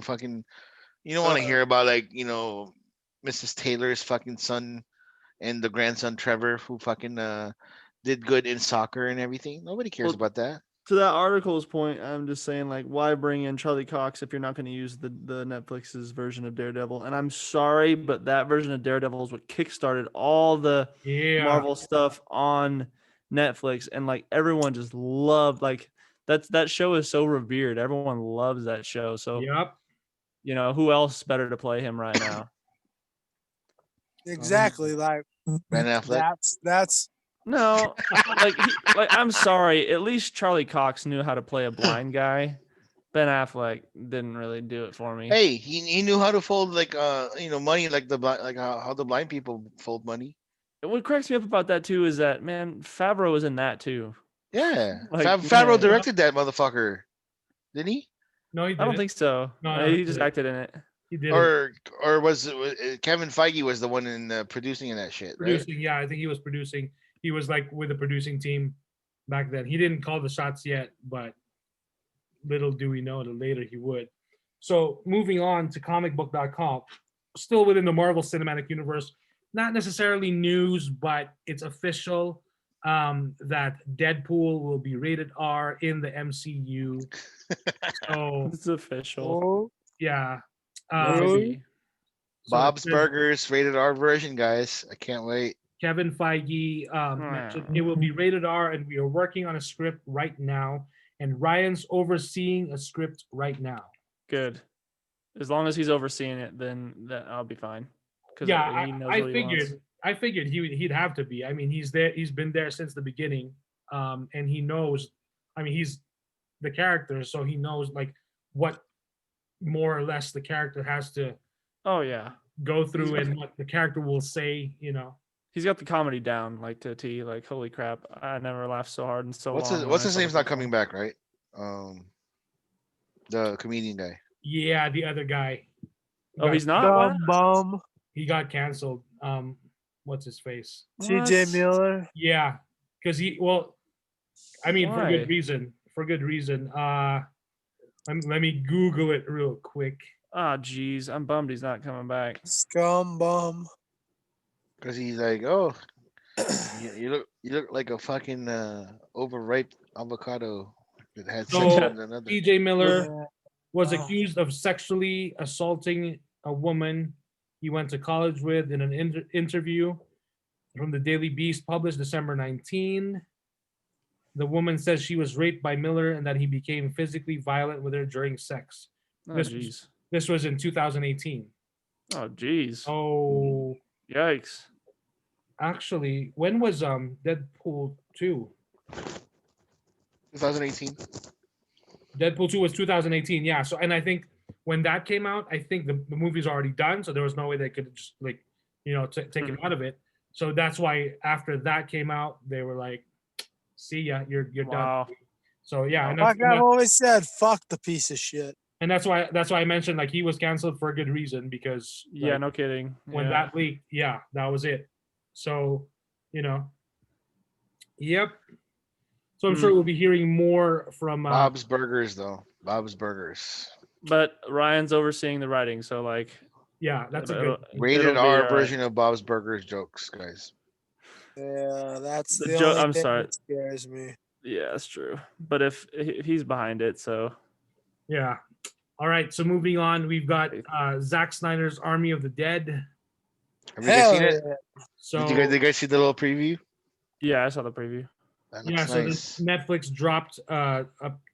don't want to hear about like Mrs. Taylor's fucking son and the grandson Trevor who fucking did good in soccer and everything. Nobody cares Well, about that. To that article's point, I'm just saying, like, why bring in Charlie Cox if you're not going to use the Netflix's version of Daredevil? And I'm sorry, but that version of Daredevil is what kickstarted all the Yeah. Marvel stuff on Netflix, and like everyone just loved that show is so revered. Everyone loves that show. So Yep. who else better to play him right now? Exactly. Like Ben Affleck. that's No, I'm sorry. At least Charlie Cox knew how to play a blind guy. Ben Affleck didn't really do it for me. Hey, he knew how to fold like money like how the blind people fold money. What cracks me up about that too is that, man, Favreau was in that too. Yeah, Like, Favreau yeah. directed that motherfucker, didn't he? No, he I didn't. don't think so. No, He he just didn't. acted in it. He did Or was Kevin Feige was the one in producing in that shit, right? producing. Yeah, I think he was producing. He was like with the producing team back then. He didn't call the shots yet, but little do we know that later he would. So moving on to comicbook.com, still within the Marvel Cinematic Universe, not necessarily news, but it's official that Deadpool will be rated R in the MCU. So It's official. oh, yeah. Maybe. So it Bob's says Burgers rated R version, guys. I can't wait. Kevin Feige mentioned it will be rated R, and we are working on a script right now. And Ryan's overseeing a script right now. Good. As long as he's overseeing it, then I'll be fine. Yeah, he knows I what he wants. figured he'd have to be. I mean, he's there. He's been there since the beginning, and he knows. I mean, he's the character, so he knows like what more or less the character has to Oh yeah, go through and what the character will say. he's got the comedy down like to a T. Like, holy crap, I never laughed so hard in so What's long. his when What's I his saw name's the not first coming one. back, right? The comedian guy. Yeah, the other guy. Oh, he's not. dumb What? bum. He got canceled. What's his face? TJ What? Miller. Yeah, because I mean, for Why? good reason. For good reason. Let me Google it real quick. Ah, geez, I'm bummed he's not coming back. Scum bum. Because he's like, oh, you look like a fucking overripe avocado that had sex So, with another. TJ Miller Yeah. was Wow. accused of sexually assaulting a woman he went to college with in an interview from the Daily Beast published December 19. The woman says she was raped by Miller and that he became physically violent with her during sex. Oh, This- jeez. This was in 2018. Oh, jeez. Oh, Yikes. actually, when was Deadpool 2? 2018. Deadpool 2 was 2018. Yeah. So, and I think when that came out, I think the movie's already done. So there was no way they could just take him out of it. So that's why after that came out, they were like, "See ya, you're Wow. done." So yeah, and Like I've always said, fuck the piece of shit. that's why I mentioned like he was canceled for a good reason because Yeah, like, no kidding. when Yeah. that leaked, yeah, that was it. So, yep. So I'm sure we'll be hearing more from Bob's Burgers, though. Bob's Burgers. But Ryan's overseeing the writing, so like yeah, that's a it'll- good. Rated it'll be R alright. version of Bob's Burgers jokes, guys. Yeah, that's The the joke- only I'm thing sorry. that scares me. Yeah, that's true. But if he's behind it, so Yeah. All right. So moving on, we've got Zack Snyder's Army of the Dead. Have you guys Hell seen it? yeah. So Did you guys see the little preview? yeah, I saw the preview. That Yeah, looks so nice. Netflix dropped a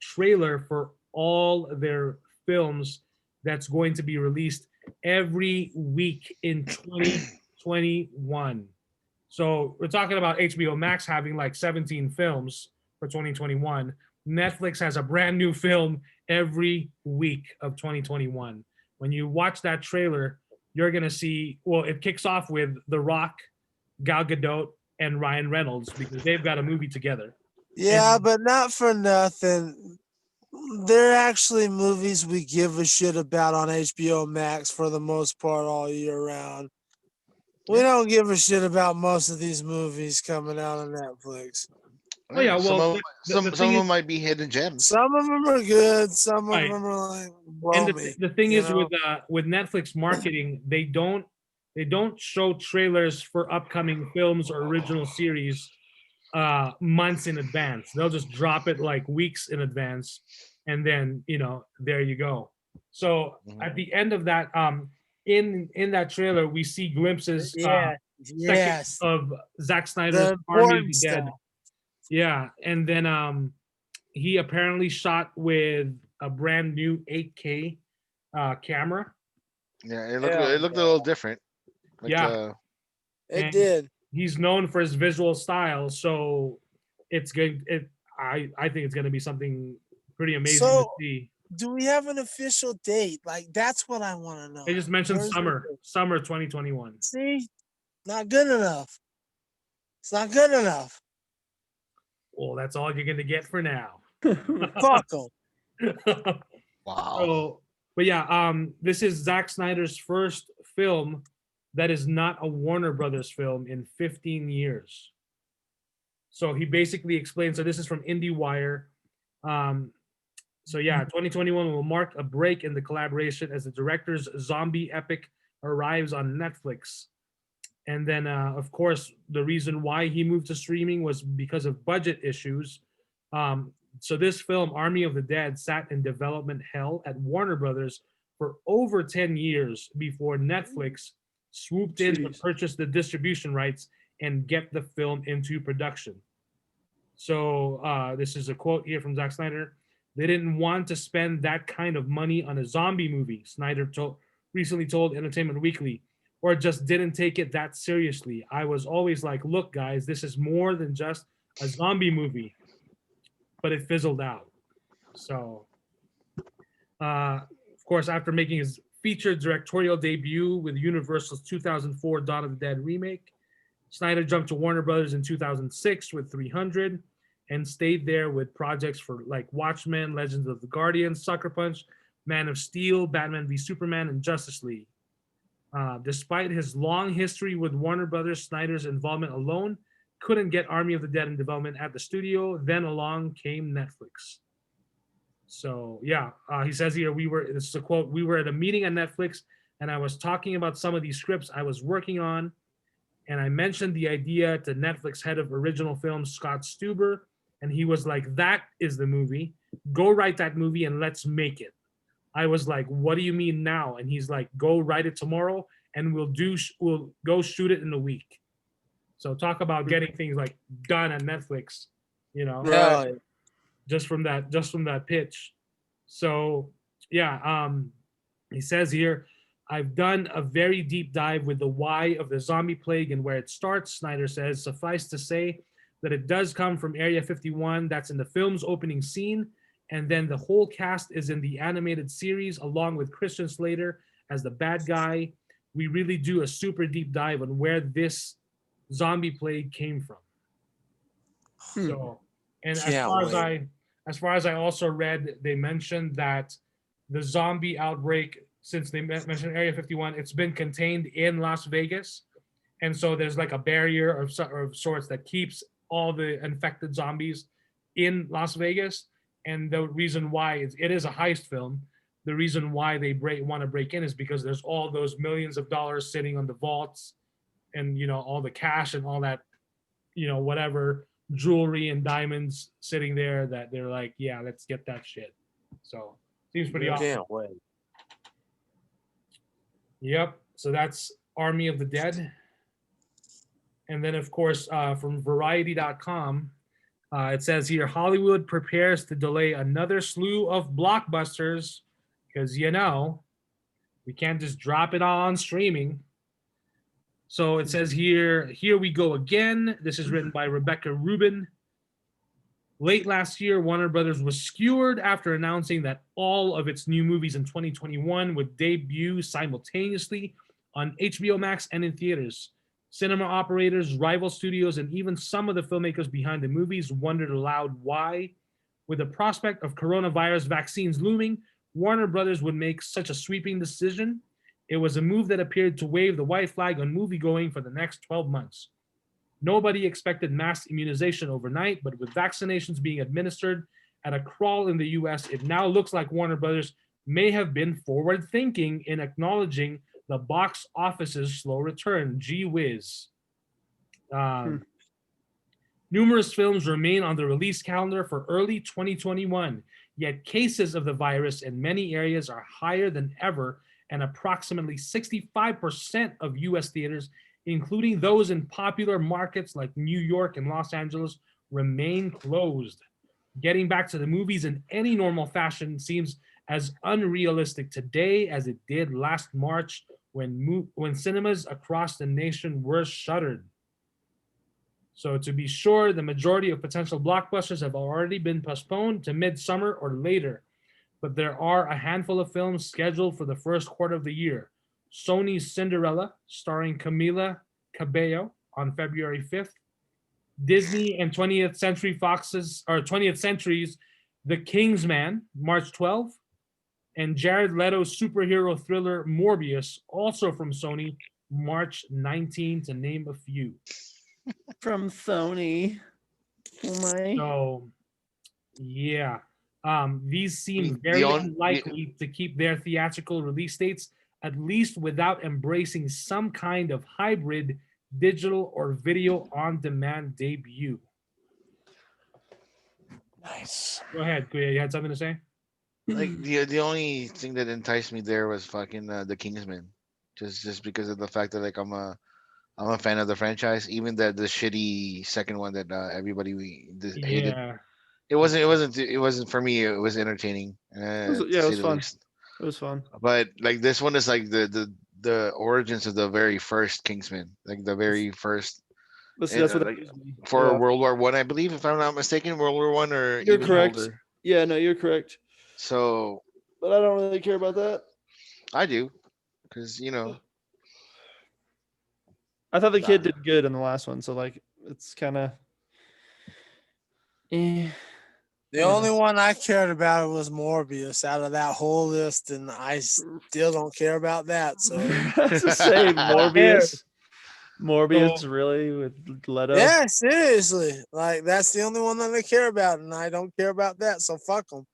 trailer for all their films that's going to be released every week in 2021. So we're talking about HBO Max having like 17 films for 2021. Netflix has a brand new film every week of 2021. When you watch that trailer, you're gonna see. Well, it kicks off with The Rock, Gal Gadot, and Ryan Reynolds because they've got a movie together. Yeah, And but not for nothing. They're actually movies we give a shit about on HBO Max for the most part all year round. We don't give a shit about most of these movies coming out on Netflix. oh yeah, Some well of the some thing of is them might be hidden gems. Some of them are good. Some of right, them are like and blow me. the thing You is know? with Netflix marketing, they don't show trailers for upcoming films or original series months in advance. They'll just drop it like weeks in advance, and then there you go. So at Mhm. the end of that, in that trailer, we see glimpses, Yeah. seconds Yes. of Zack Snyder's The Army of important the Dead. stuff. Yeah, and then he apparently shot with a brand new 8K camera. Yeah, Hell it looked a yeah. little different. Like Yeah, It and did. he's known for his visual style, so it's good. I think it's going to be something pretty amazing to So, see. do we have an official date? Like, that's what I want to know. They just mentioned Where's the date? summer 2021. See, not good enough. It's not good enough. Well, that's all you're going to get for now. Fuck them. wow. So, but yeah, this is Zack Snyder's first film that is not a Warner Brothers film in 15 years. So he basically explains. So this is from IndieWire. Um, so yeah, 2021 will mark a break in the collaboration as the director's zombie epic arrives on Netflix. And then, of course, the reason why he moved to streaming was because of budget issues. So this film, Army of the Dead, sat in development hell at Warner Brothers for over 10 years before Netflix swooped in to Jeez. purchase the distribution rights and get the film into production. So this is a quote here from Zack Snyder. They didn't want to spend that kind of money on a zombie movie, Snyder recently told Entertainment Weekly, or just didn't take it that seriously. I was always like, look, guys, this is more than just a zombie movie, but it fizzled out. So, of course, after making his featured directorial debut with Universal's 2004 Dawn of the Dead remake, Snyder jumped to Warner Brothers in 2006 with 300 and stayed there with projects for like Watchmen, Legends of the Guardians, Sucker Punch, Man of Steel, Batman v Superman, and Justice League. Despite his long history with Warner Brothers, Snyder's involvement alone couldn't get Army of the Dead in development at the studio. Then along came Netflix. So yeah, he says here, this is a quote, we were at a meeting at Netflix and I was talking about some of these scripts I was working on. And I mentioned the idea to Netflix head of original films, Scott Stuber. And he was like, that is the movie. Go write that movie and let's make it. I was like, what do you mean now? And he's like, go write it tomorrow and we'll go shoot it in a week. So talk about getting things like done at Netflix, Right. just from that pitch. So yeah, he says here, I've done a very deep dive with the why of the zombie plague and where it starts. Snyder says, suffice to say that it does come from Area 51. That's in the film's opening scene. And then the whole cast is in the animated series along with Christian Slater as the bad guy. We really do a super deep dive on where this zombie plague came from. So, and as far as I also read, they mentioned that the zombie outbreak, since they mentioned Area 51, it's been contained in Las Vegas, and so there's like a barrier of sorts that keeps all the infected zombies in Las Vegas. And the reason why it is a heist film, the reason why they want to break in is because there's all those millions of dollars sitting on the vaults, and all the cash and all that, whatever jewelry and diamonds sitting there, that they're like, yeah, let's get that shit. So seems pretty awesome. Can't wait. Yep. So that's Army of the Dead. And then, of course, from Variety.com, It says here Hollywood prepares to delay another slew of blockbusters because, we can't just drop it all on streaming. So it says here we go again. This is written by Rebecca Rubin. Late last year, Warner Brothers was skewered after announcing that all of its new movies in 2021 would debut simultaneously on HBO Max and in theaters. Cinema operators, rival studios, and even some of the filmmakers behind the movies wondered aloud why, with the prospect of coronavirus vaccines looming, Warner Brothers would make such a sweeping decision. It was a move that appeared to wave the white flag on moviegoing for the next 12 months. Nobody expected mass immunization overnight, but with vaccinations being administered at a crawl in the US, it now looks like Warner Brothers may have been forward thinking in acknowledging the box office's slow return. Gee whiz. Numerous films remain on the release calendar for early 2021, yet cases of the virus in many areas are higher than ever, and approximately 65% of US theaters, including those in popular markets like New York and Los Angeles, remain closed. Getting back to the movies in any normal fashion seems as unrealistic today as it did last March when cinemas across the nation were shuttered. So to be sure, the majority of potential blockbusters have already been postponed to midsummer or later, but there are a handful of films scheduled for the first quarter of the year. Sony's Cinderella, starring Camila Cabello, on February 5th. Disney and 20th Century's The Kingsman, March 12th. And Jared Leto's superhero thriller Morbius, also from Sony, March 19, to name a few. From Sony. Oh my. So, yeah. These seem very unlikely to keep their theatrical release dates, at least without embracing some kind of hybrid digital or video on demand debut. Nice. Go ahead, Kuya. You had something to say? Like the only thing that enticed me there was fucking the Kingsman, just because of the fact that like I'm a fan of the franchise, even the shitty second one that everybody hated. Yeah. It wasn't for me. It was entertaining. It was fun. It was fun. But like this one is like the origins of the very first Kingsman, like the very first. But see, that's what like, for World War I believe, if I'm not mistaken, World War I or you're even correct. older. Yeah, no, you're correct. So, but I don't really care about that. I do, because I thought the kid did good in the last one, so like it's kind of. The only one I cared about was Morbius out of that whole list, and I still don't care about that. So that's the same. Morbius, really, with Leto? Yeah, seriously. Like that's the only one that I care about, and I don't care about that. So fuck them.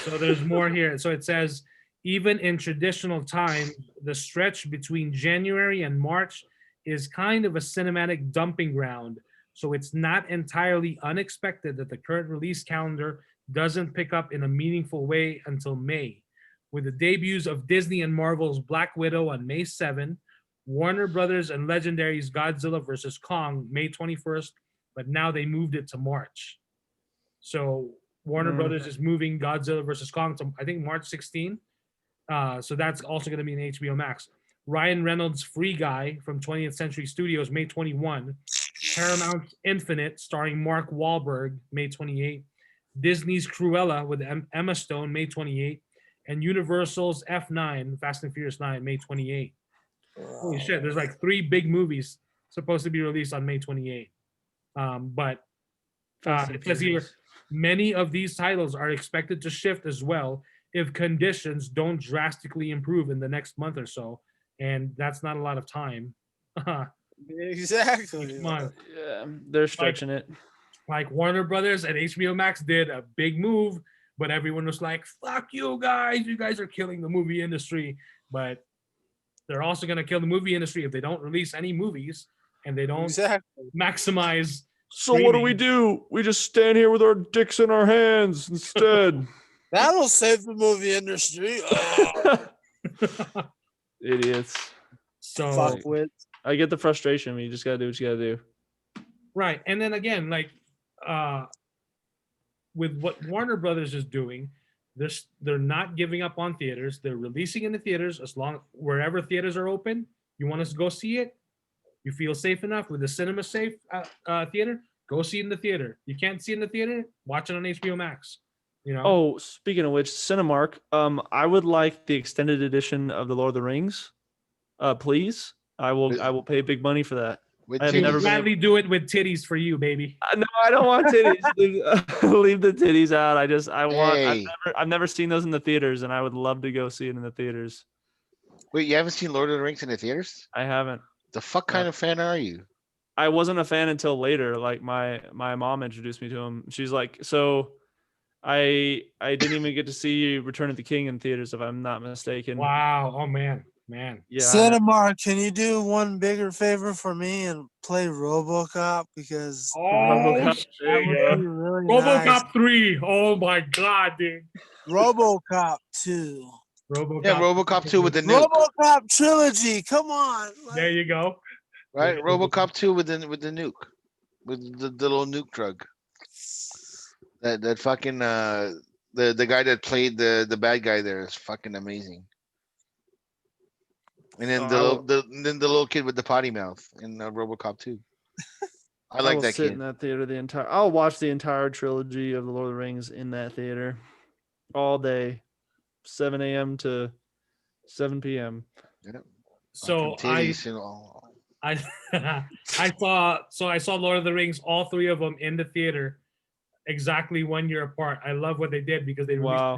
So there's more here. So it says, even in traditional time, the stretch between January and March is kind of a cinematic dumping ground. So it's not entirely unexpected that the current release calendar doesn't pick up in a meaningful way until May. With the debuts of Disney and Marvel's Black Widow on May 7, Warner Brothers and Legendary's Godzilla vs. Kong, May 21st, but now they moved it to March. So Warner Brothers is moving Godzilla vs. Kong to, I think, March 16. So that's also going to be in HBO Max. Ryan Reynolds' Free Guy from 20th Century Studios, May 21. Paramount's Infinite, starring Mark Wahlberg, May 28. Disney's Cruella with Emma Stone, May 28. And Universal's F9, Fast and Furious 9, May 28. Holy shit, there's like 3 big movies supposed to be released on May 28. But it says here, many of these titles are expected to shift as well if conditions don't drastically improve in the next month or so. And that's not a lot of time. Exactly. Yeah, they're stretching it. Like Warner Brothers and HBO Max did a big move, but everyone was like, fuck you guys. You guys are killing the movie industry. But they're also going to kill the movie industry if they don't release any movies and they don't maximize. So what do? We just stand here with our dicks in our hands instead. That'll save the movie industry. Idiots. So fuckwits. I get the frustration. You just gotta do what you gotta do. Right. And then again, like with what Warner Brothers is doing, they're not giving up on theaters. They're releasing in the theaters as long wherever theaters are open. You want us to go see it? You feel safe enough with the cinema safe theater? Go see it in the theater. You can't see it in the theater? Watch it on HBO Max. You know? Oh, speaking of which, Cinemark, I would like the extended edition of the Lord of the Rings. Please. I will pay big money for that. With I have We'll never titties. been gladly do it with titties for you, baby. No, I don't want titties. Leave the titties out. I want. Hey. I've never seen those in the theaters, and I would love to go see it in the theaters. Wait, you haven't seen Lord of the Rings in the theaters? I haven't. The fuck kind of fan are you? I wasn't a fan until later. Like my mom introduced me to him. She's like, so I didn't even get to see Return of the King in theaters, if I'm not mistaken. Wow. Oh man. Yeah. Cinemark, can you do one bigger favor for me and play RoboCop? Because Oh, RoboCop. There that you would go. be really RoboCop nice. 3. Oh my god, dude. RoboCop 2. RoboCop. Yeah, RoboCop 2 with the nuke, RoboCop trilogy. Come on. There you go. right? Yeah. RoboCop 2 with the nuke, with the little nuke drug. That fucking the guy that played the bad guy there is fucking amazing. And then the little kid with the potty mouth in RoboCop 2. I like will that sit kid. in that theater I'll watch the entire trilogy of the Lord of the Rings in that theater all day, 7 a.m. to 7 p.m. So Fucking titties and all. I saw Lord of the Rings, all three of them in the theater, exactly 1 year apart. I love what they did because they released Wow.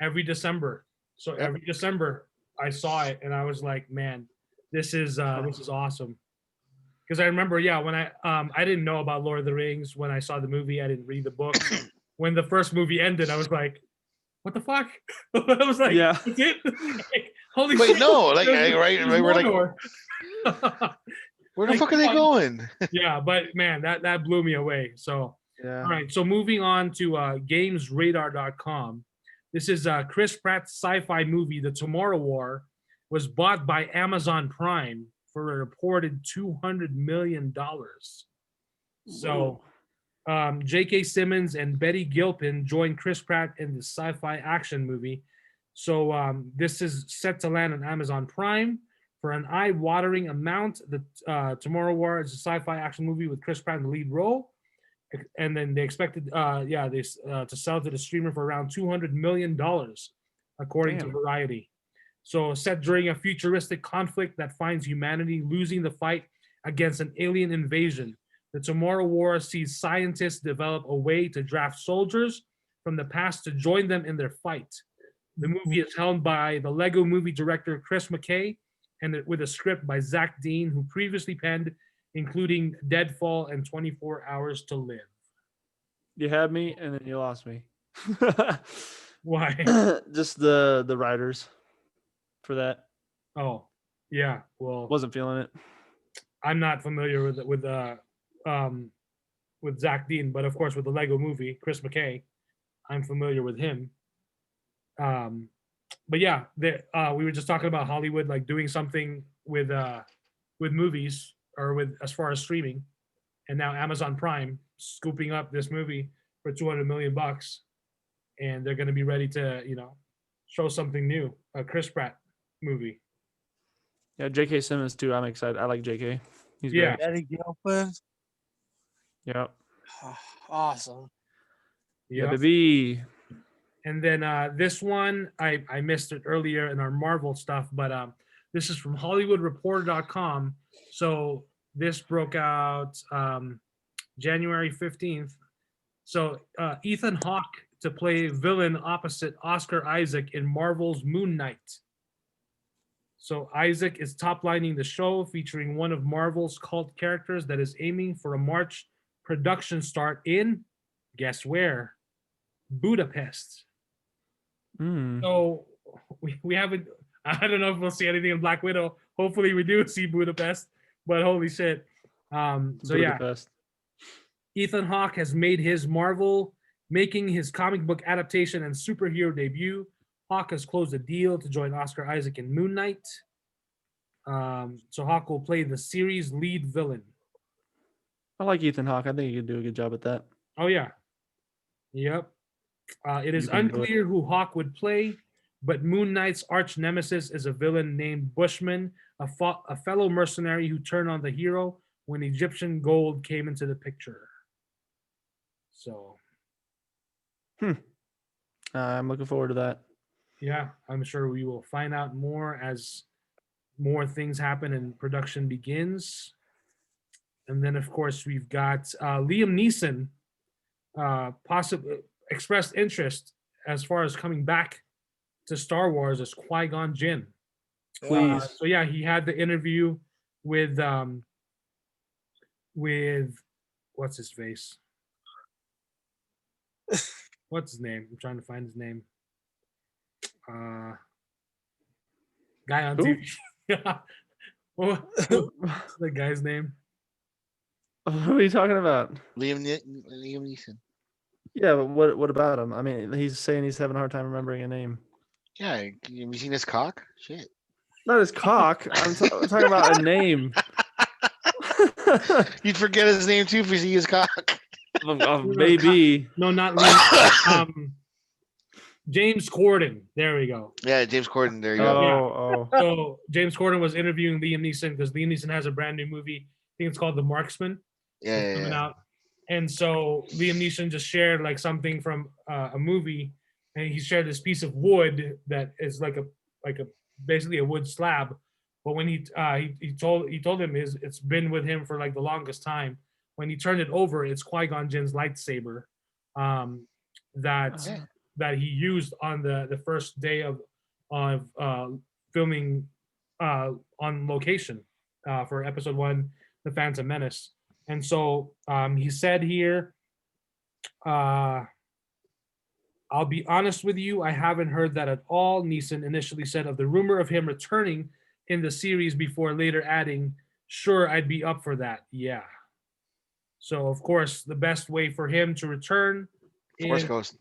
every December. So every December I saw it and I was like, man, this is awesome. Because I remember, when I didn't know about Lord of the Rings when I saw the movie. I didn't read the book. When the first movie ended, I was like, what the fuck? I was like, Yeah. that's it? Like, holy Wait, shit. no, like There's- right, there's we're like, Mordor. where the like, fuck are they come on. going? Yeah, but man, that blew me away. So, Yeah. all right. So moving on to GamesRadar.com. This is Chris Pratt's sci-fi movie, The Tomorrow War, was bought by Amazon Prime for a reported $200 million. So, J.K. Simmons and Betty Gilpin joined Chris Pratt in the sci-fi action movie. So this is set to land on Amazon Prime for an eye-watering amount. The Tomorrow War is a sci-fi action movie with Chris Pratt in the lead role, and then they expected, to sell to the streamer for around $200 million, according to Damn. Variety. So set during a futuristic conflict that finds humanity losing the fight against an alien invasion. The Tomorrow War sees scientists develop a way to draft soldiers from the past to join them in their fight. The movie is helmed by the Lego movie director Chris McKay, and with a script by Zack Dean, who previously penned, including Deadfall and 24 Hours to Live. You had me, and then you lost me. Why? Just the writers for that. Oh, yeah. Well, Wasn't feeling it. I'm not familiar with Zack Dean, but of course with the Lego movie, Chris McKay, I'm familiar with him. But yeah, we were just talking about Hollywood like doing something with movies or with as far as streaming, and now Amazon Prime scooping up this movie for $200 million, and they're going to be ready to show something new, a Chris Pratt movie. Yeah, J.K. Simmons too. I'm excited. I like J.K. He's Yeah. great. Betty Gilpin. Yeah. Awesome. Yeah, baby. And then this one, I missed it earlier in our Marvel stuff, but this is from HollywoodReporter.com. So this broke out January 15th. So Ethan Hawke to play villain opposite Oscar Isaac in Marvel's Moon Knight. So Isaac is top-lining the show, featuring one of Marvel's cult characters that is aiming for a March production start in, guess where? Budapest. So we haven't, I don't know if we'll see anything in Black Widow. Hopefully we do see Budapest, but holy shit. So Budapest. yeah, Ethan Hawke has made his Marvel, making his comic book adaptation and superhero debut. Hawke has closed a deal to join Oscar Isaac in Moon Knight. So Hawke will play the series' lead villain. I like Ethan Hawke. I think he could do a good job at that. Oh yeah. Yep. It is You can do it. unclear who Hawk would play, but Moon Knight's arch nemesis is a villain named Bushman, a fellow mercenary who turned on the hero when Egyptian gold came into the picture. So, I'm looking forward to that. yeah, I'm sure we will find out more as more things happen and production begins. And then, of course, we've got Liam Neeson possibly expressed interest as far as coming back to Star Wars as Qui-Gon Jinn. Please. So yeah, he had the interview with what's his face? What's his name? I'm trying to find his name. Guy on Who? TV. What's the guy's name? Who are you talking about? Liam Neeson. Yeah, but what about him? I mean, he's saying he's having a hard time remembering a name. Yeah, have you seen his cock? Shit. Not his cock. I'm talking about a name. You'd forget his name too if you see his cock. Maybe. No, not Liam. James Corden. There we go. Yeah, James Corden. There you Oh, go. So James Corden was interviewing Liam Neeson because Liam Neeson has a brand new movie. I think it's called The Marksman. Yeah, Coming out. And so Liam Neeson just shared like something from a movie, and he shared this piece of wood that is like a basically a wood slab. But when he told him it's been with him for like the longest time. When he turned it over, it's Qui-Gon Jinn's lightsaber that he used on the first day of filming on location for episode 1, The Phantom Menace. And so he said here, I'll be honest with you, I haven't heard that at all. Neeson initially said of the rumor of him returning in the series before later adding, sure, I'd be up for that. Yeah. So, of course, the best way for him to return Force Ghost.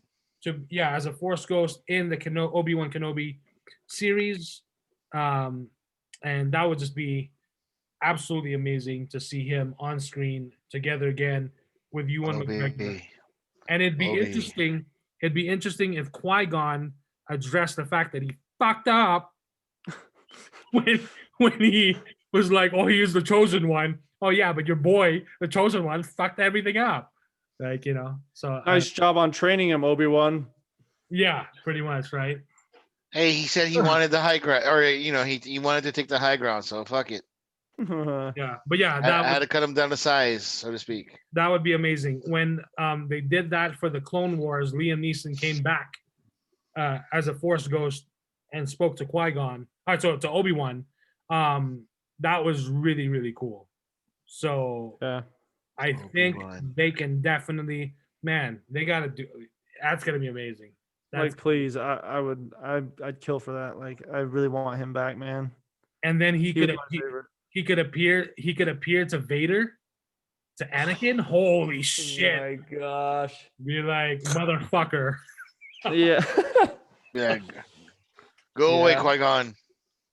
As a Force Ghost in the Obi-Wan Kenobi series. And that would just be absolutely amazing to see him on screen together again with Ewan McGregor. And it'd be interesting. It'd be interesting if Qui-Gon addressed the fact that he fucked up when he was like, "Oh, he is the chosen one." Oh yeah, but your boy, the chosen one, fucked everything up. Like, you know. So nice job on training him, Obi-Wan. Yeah, pretty much, right? Hey, he said he wanted the high ground, or he wanted to take the high ground. So fuck it. Yeah, but yeah, I had to cut him down to size, so to speak. That would be amazing. When they did that for the Clone Wars, Liam Neeson came back as a Force Ghost and spoke to Qui-Gon, to Obi-Wan. That was really, really cool. So yeah, I think they can definitely, they got to do. That's gonna be amazing. Like, please, I'd kill for that. Like, I really want him back, man. And then he could appear to Vader, to Anakin. Holy shit! Oh my gosh! Be like, motherfucker. Yeah. Yeah. Go away, Qui-Gon.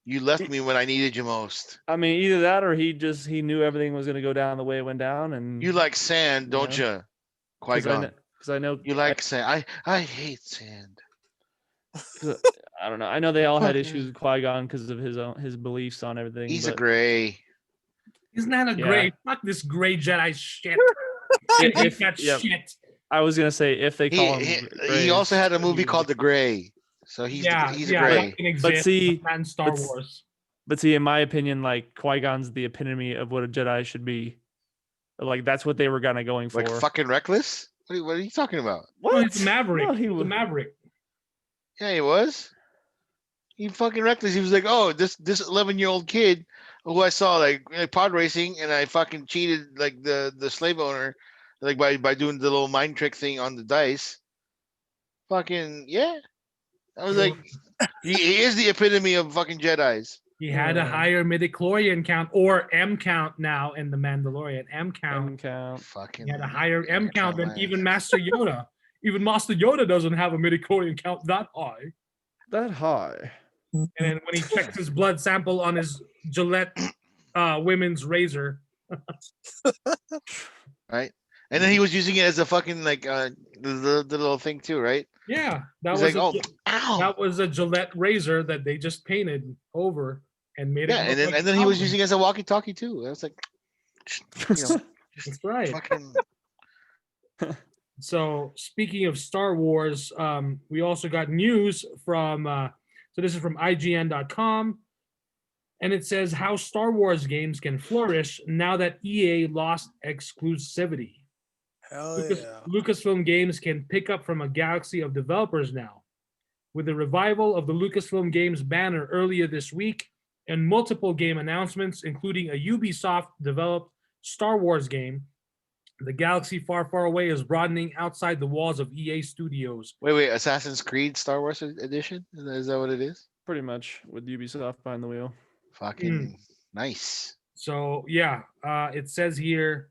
You left me when I needed you most. I mean, either that or he knew everything was gonna go down the way it went down, and you like sand, don't you, Qui-Gon? Because I know you like sand. I hate sand. I don't know. I know they all had issues with Qui-Gon because of his beliefs on everything. He's a gray. He's not a gray. Fuck this gray Jedi shit. Shit. I was gonna say if they call him. He also had a movie called The Gray, so he's a gray. But see, Star Wars. But see, in my opinion, like Qui-Gon's the epitome of what a Jedi should be. Like that's what they were kind of going for. Like fucking reckless. What are you talking about? What? No, he's a Maverick. No, he was a Maverick. Yeah, he was. He fucking reckless. He was like, oh, this 11-year-old kid who I saw like pod racing, and I fucking cheated like the slave owner, like by doing the little mind trick thing on the dice. Fucking yeah. I was like, he is the epitome of fucking Jedis. He had a higher midichlorian count or M count now in the Mandalorian. M count. Fucking. He had a higher M count than even Master Yoda. Even Master Yoda doesn't have a midichlorian count that high. That high. And then when he checks his blood sample on his Gillette women's razor. Right. And then he was using it as a fucking the little thing too, right? Yeah, that He's was like, oh, ow. that was a Gillette razor that they just painted over and made Yeah, it look like and then he was something. using it as a walkie-talkie too. I was like, you know, just That's right. fucking. So speaking of Star Wars, we also got news from so this is from IGN.com, and it says how Star Wars games can flourish now that EA lost exclusivity. Hell yeah. Lucasfilm Games can pick up from a galaxy of developers now. With the revival of the Lucasfilm Games banner earlier this week and multiple game announcements, including a Ubisoft developed Star Wars game, the galaxy far, far away is broadening outside the walls of EA Studios. Wait, Assassin's Creed Star Wars edition? Is that what it is? Pretty much with Ubisoft behind the wheel. Fucking nice. So yeah, it says here,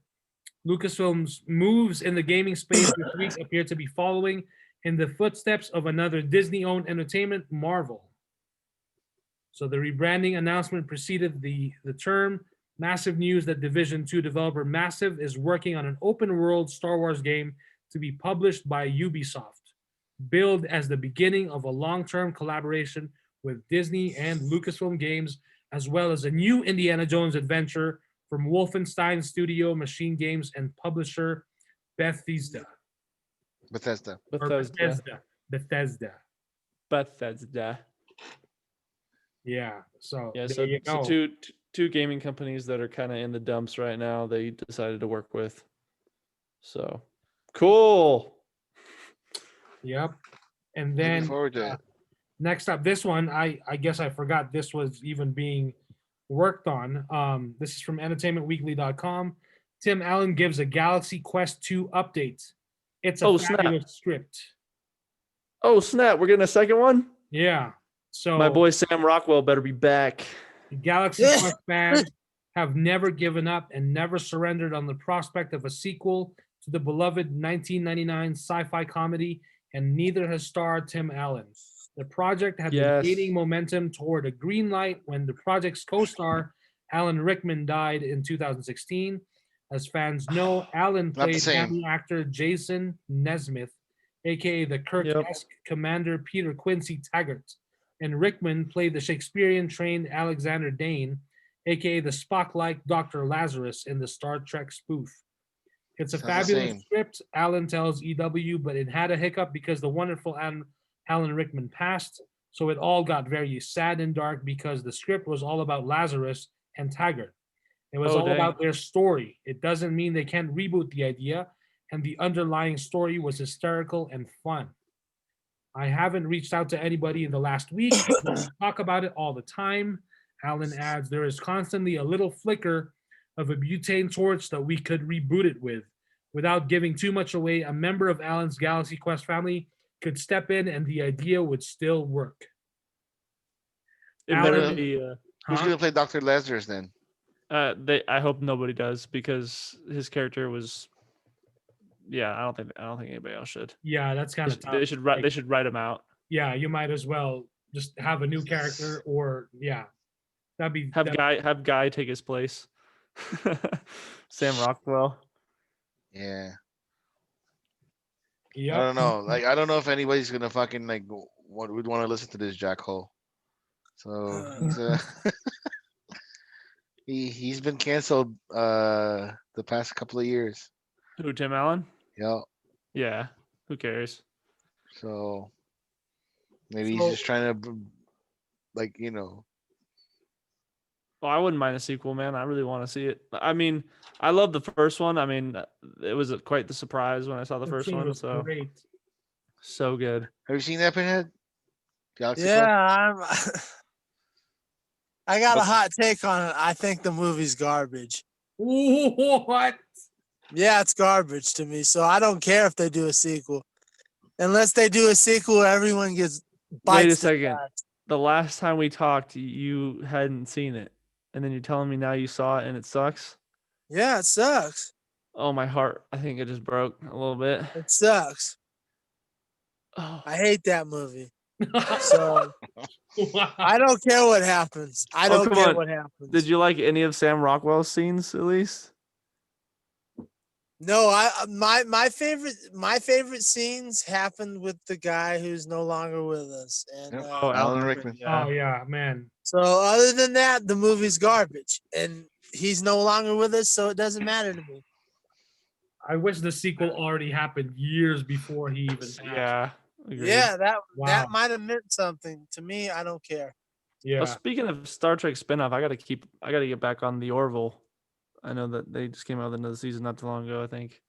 Lucasfilm's moves in the gaming space this week appear to be following in the footsteps of another Disney-owned entertainment, Marvel. So the rebranding announcement preceded the term. Massive news that Division 2 developer Massive is working on an open-world Star Wars game to be published by Ubisoft, billed as the beginning of a long-term collaboration with Disney and Lucasfilm Games, as well as a new Indiana Jones adventure from Wolfenstein Studio, Machine Games, and publisher Bethesda. Bethesda. Bethesda. Yeah. So Yeah, there so, you go. so two gaming companies that are kind of in the dumps right now, they decided to work with. So cool. Yep. And Looking then forward to it. next up, this one, I guess I forgot this was even being worked on. This is from entertainmentweekly.com. Tim Allen gives a Galaxy Quest 2 update. It's a fabulous script. Oh, snap. We're getting a second one? Yeah. So My boy Sam Rockwell better be back. Galaxy Quest fans have never given up and never surrendered on the prospect of a sequel to the beloved 1999 sci-fi comedy, and neither has starred Tim Allen. The project had been gaining momentum toward a green light when the project's co-star, Alan Rickman, died in 2016. As fans know, Allen played family actor Jason Nesmith, aka the Kirk-esque Commander Peter Quincy Taggart, and Rickman played the Shakespearean-trained Alexander Dane, aka the Spock-like Dr. Lazarus in the Star Trek spoof. It's a fabulous script, Allen tells EW, but it had a hiccup because the wonderful Alan Rickman passed, so it all got very sad and dark because the script was all about Lazarus and Taggart. It was all about their story. It doesn't mean they can't reboot the idea, and the underlying story was hysterical and fun. I haven't reached out to anybody in the last week. We talk about it all the time. Alan adds, there is constantly a little flicker of a butane torch that we could reboot it with. Without giving too much away, a member of Alan's Galaxy Quest family could step in and the idea would still work. Who's going to play Dr. Lazarus then? I hope nobody does, because his character was. Yeah, I don't think anybody else should. Yeah, that's kind of tough. They should write him out. Yeah, you might as well just have a new character, or have Guy take his place. Sam Rockwell. Yeah. Yep. I don't know. I don't know if anybody's gonna fucking would want to listen to this jackhole. So he's been canceled the past couple of years. Who, Tim Allen? Yeah. Yeah. Who cares? So maybe he's just trying to Well, I wouldn't mind a sequel, man. I really want to see it. I mean, I love the first one. I mean, it was quite the surprise when I saw the first one. So great. So good. Have you seen that, Pinhead? I got a hot take on it. I think the movie's garbage. What? Yeah, it's garbage to me. So I don't care if they do a sequel. Unless they do a sequel, everyone gets bites. Wait a second. The last time we talked, you hadn't seen it. And then you're telling me now you saw it and it sucks? Yeah, it sucks. Oh, my heart. I think it just broke a little bit. It sucks. Oh. I hate that movie. So I don't care what happens. I don't care what happens. Did you like any of Sam Rockwell's scenes, at least? No, my favorite scenes happened with the guy who's no longer with us, and Yep. Oh, Alan Rickman. Yeah. Oh yeah, man. so other than that, the movie's garbage, and he's no longer with us, so it doesn't matter to me. I wish the sequel already happened years before he even passed. Yeah. Agreed. Yeah, that Wow. might have meant something to me. I don't care. Yeah. Well, speaking of Star Trek spinoff, I gotta get back on the Orville. I know that they just came out with another season not too long ago, I think.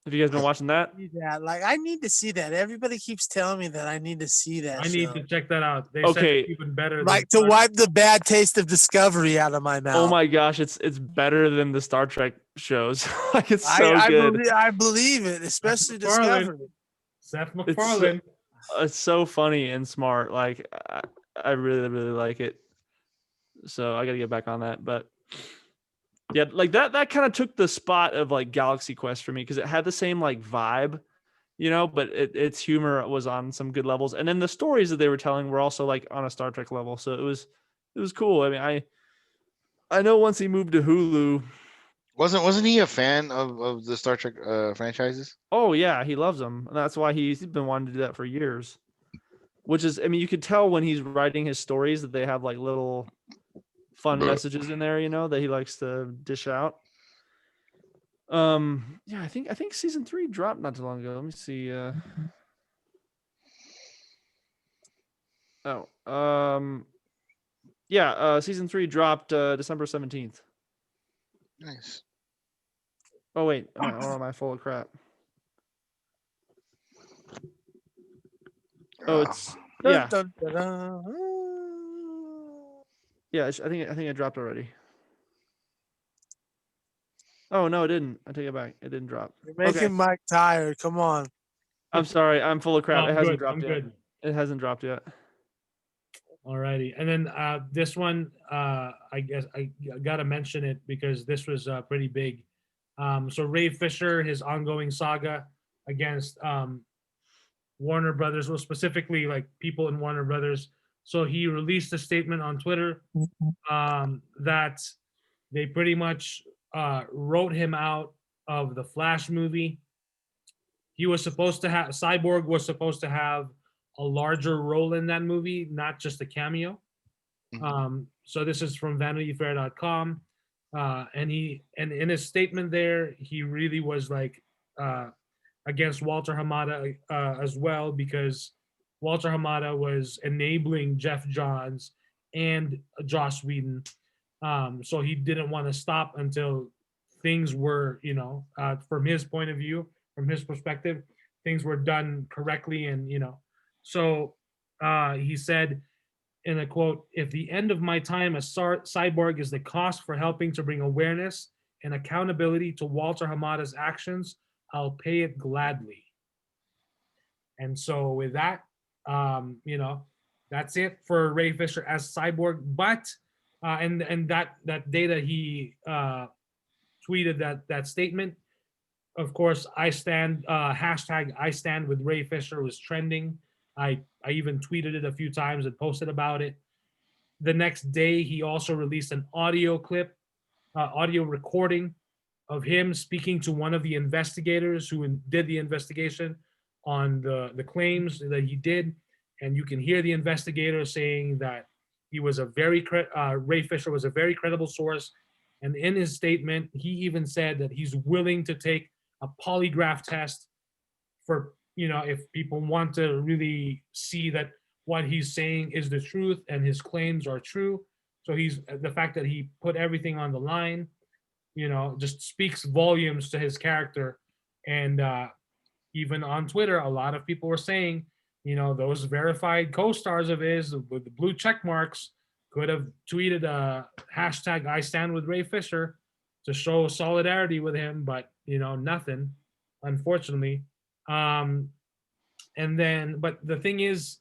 Have you guys been watching that? See that. Like, I need to see that. Everybody keeps telling me that I need to see that. I need show. to check that out. They said Okay. it's even better. Like than to wipe the bad taste of Discovery out of my mouth. Oh my gosh, it's better than the Star Trek shows. Like it's so I good. I believe it, especially MacFarlane. Discovery. Seth It's MacFarlane. It's so funny and smart. Like I really like it. So I gotta get back on that. But yeah, like that kind of took the spot of like Galaxy Quest for me because it had the same like vibe, but its humor was on some good levels, and then the stories that they were telling were also like on a Star Trek level. So it was cool. I mean, I know once he moved to Hulu. Wasn't he a fan of the Star Trek franchises? Oh yeah, he loves them, and that's why he's been wanting to do that for years. Which is, I mean, you could tell when he's writing his stories that they have like little fun messages in there, that he likes to dish out. Yeah, I think season 3 dropped not too long ago. Let me see. Season 3 dropped December 17th. Nice. Oh wait, am I full of crap? Oh, it's yeah, Dun, dun, dun, dun. yeah. I think it dropped already. Oh no, it didn't. I take it back. It didn't drop. You're making Mike tired. Come on. I'm sorry. I'm full of crap. No, It I'm hasn't good. dropped I'm yet. good. It hasn't dropped yet. Alrighty, and then this one, I guess I gotta mention it because this was pretty big. So Ray Fisher, his ongoing saga against Warner Brothers, well, specifically like people in Warner Brothers. So he released a statement on Twitter that they pretty much wrote him out of the Flash movie. He was supposed to have Cyborg was supposed to have a larger role in that movie, not just a cameo. So this is from VanityFair.com, and in his statement there, he really was like against Walter Hamada as well because Walter Hamada was enabling Jeff Johns and Joss Whedon, so he didn't want to stop until things were, from his point of view, from his perspective, things were done correctly, and so he said in a quote, "If the end of my time as Cyborg is the cost for helping to bring awareness and accountability to Walter Hamada's actions, I'll pay it gladly." And so with that, that's it for Ray Fisher as Cyborg. But and that data he tweeted that statement. Of course, I stand hashtag I stand with Ray Fisher was trending. I even tweeted it a few times and posted about it. The next day, he also released an audio clip, audio recording of him speaking to one of the investigators who did the investigation on the claims that he did. And you can hear the investigator saying that he was Ray Fisher was a very credible source. And in his statement, he even said that he's willing to take a polygraph test for, if people want to really see that what he's saying is the truth and his claims are true. So the fact that he put everything on the line, just speaks volumes to his character. And even on Twitter, a lot of people were saying, those verified co-stars of his with the blue check marks could have tweeted a hashtag I stand with Ray Fisher to show solidarity with him, but nothing, unfortunately. And then, but the thing is,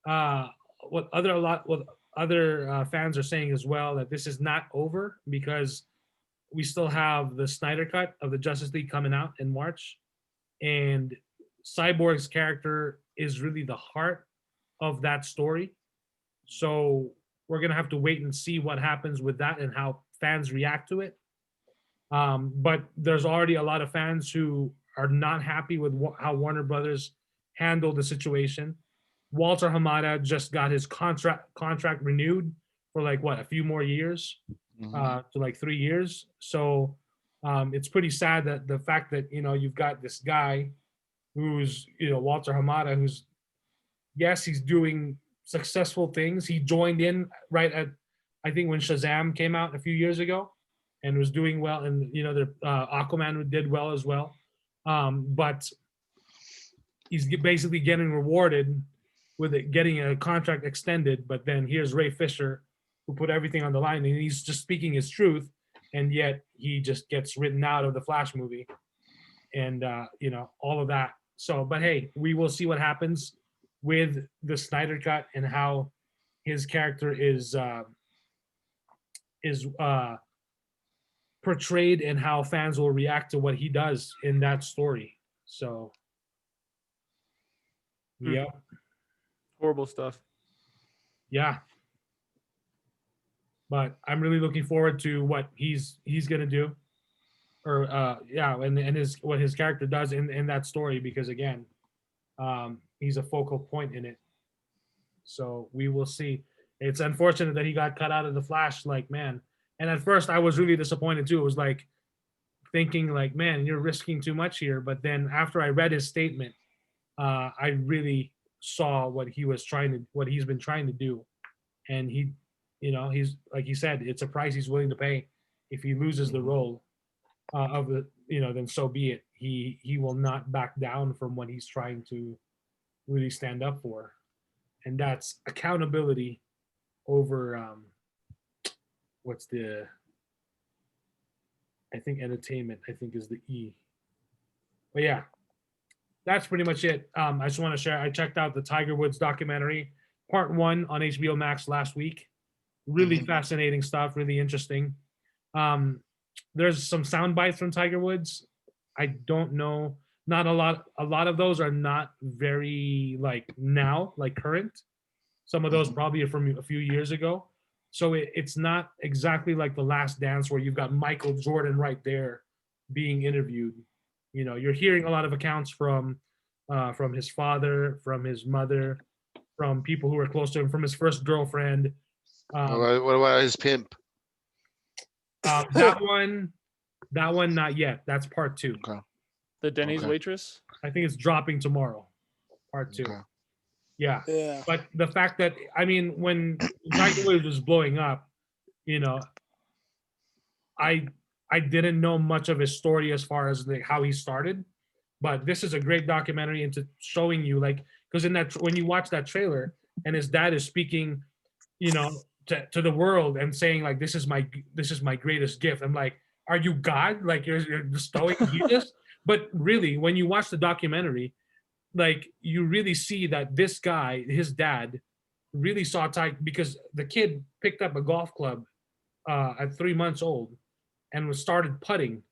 what other fans are saying as well, that this is not over because we still have the Snyder cut of the Justice League coming out in March, and Cyborg's character is really the heart of that story. So we're gonna have to wait and see what happens with that and how fans react to it. But there's already a lot of fans who are not happy with how Warner Brothers handled the situation. Walter Hamada just got his contract renewed for like what, a few more years, Mhm. to like 3 years. So it's pretty sad that the fact that you've got this guy who's Walter Hamada, who's, yes, he's doing successful things. He joined in right at, I think, when Shazam came out a few years ago, and was doing well, and the Aquaman did well as well. But he's basically getting rewarded with it, getting a contract extended. But then here's Ray Fisher, who put everything on the line, and he's just speaking his truth, and yet he just gets written out of the Flash movie, and all of that. So, but hey, we will see what happens with the Snyder cut and how his character is portrayed, and how fans will react to what he does in that story. So, Hmm. yeah, Horrible stuff. yeah. But I'm really looking forward to what he's gonna do, or and his what his character does in that story, because again, he's a focal point in it. So we will see. It's unfortunate that he got cut out of the Flash, like, man. And at first, I was really disappointed too. It was like thinking, like, man, you're risking too much here. But then after I read his statement, I really saw what he's been trying to do, and he's like he said, it's a price he's willing to pay if he loses the role of the, then so be it. He will not back down from what he's trying to really stand up for, and that's accountability over what's the I think entertainment, I think, is the E. But yeah, that's pretty much it. I just want to share. I checked out the Tiger Woods documentary, part one on HBO Max last week. Really Mhm. fascinating stuff. Really interesting. Um, there's some sound bites from Tiger Woods. I don't know. Not a lot. A lot of those are not very like now, like current. Some of those Mhm. probably are from a few years ago. So it's not exactly like The Last Dance where you've got Michael Jordan right there being interviewed. You're hearing a lot of accounts from his father, from his mother, from people who are close to him, from his first girlfriend. Um, What about his pimp? that one, not yet. That's part two. Okay. The Denny's Okay. waitress. I think it's dropping tomorrow. Part two. Okay. Yeah. Yeah. But the fact that, I mean, when Tiger Woods was blowing up, you know, I I didn't know much of his story as far as like how he started, but this is a great documentary into showing you, like, because in that when you watch that trailer and his dad is speaking, to the world and saying like this is my greatest gift. I'm like, are you God? Like you're bestowing Jesus? But really, when you watch the documentary, like you really see that this guy, his dad, really saw Tiger because the kid picked up a golf club at 3 months old and was started putting.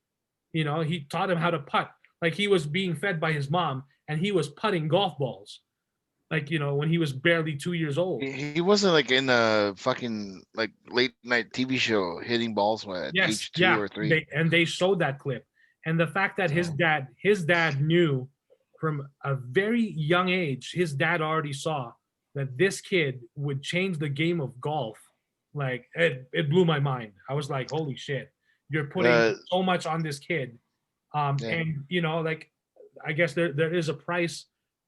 He taught him how to putt. Like he was being fed by his mom, and he was putting golf balls. Like when he was barely 2 years old. He wasn't like in a fucking like late night TV show hitting balls at Yes, age 2 yeah. or 3. They showed that clip, and the fact that his So, dad knew from a very young age, his dad already saw that this kid would change the game of golf. Like it blew my mind. I was like, holy shit, you're putting uh, so much on this kid. yeah. And like I guess there is a price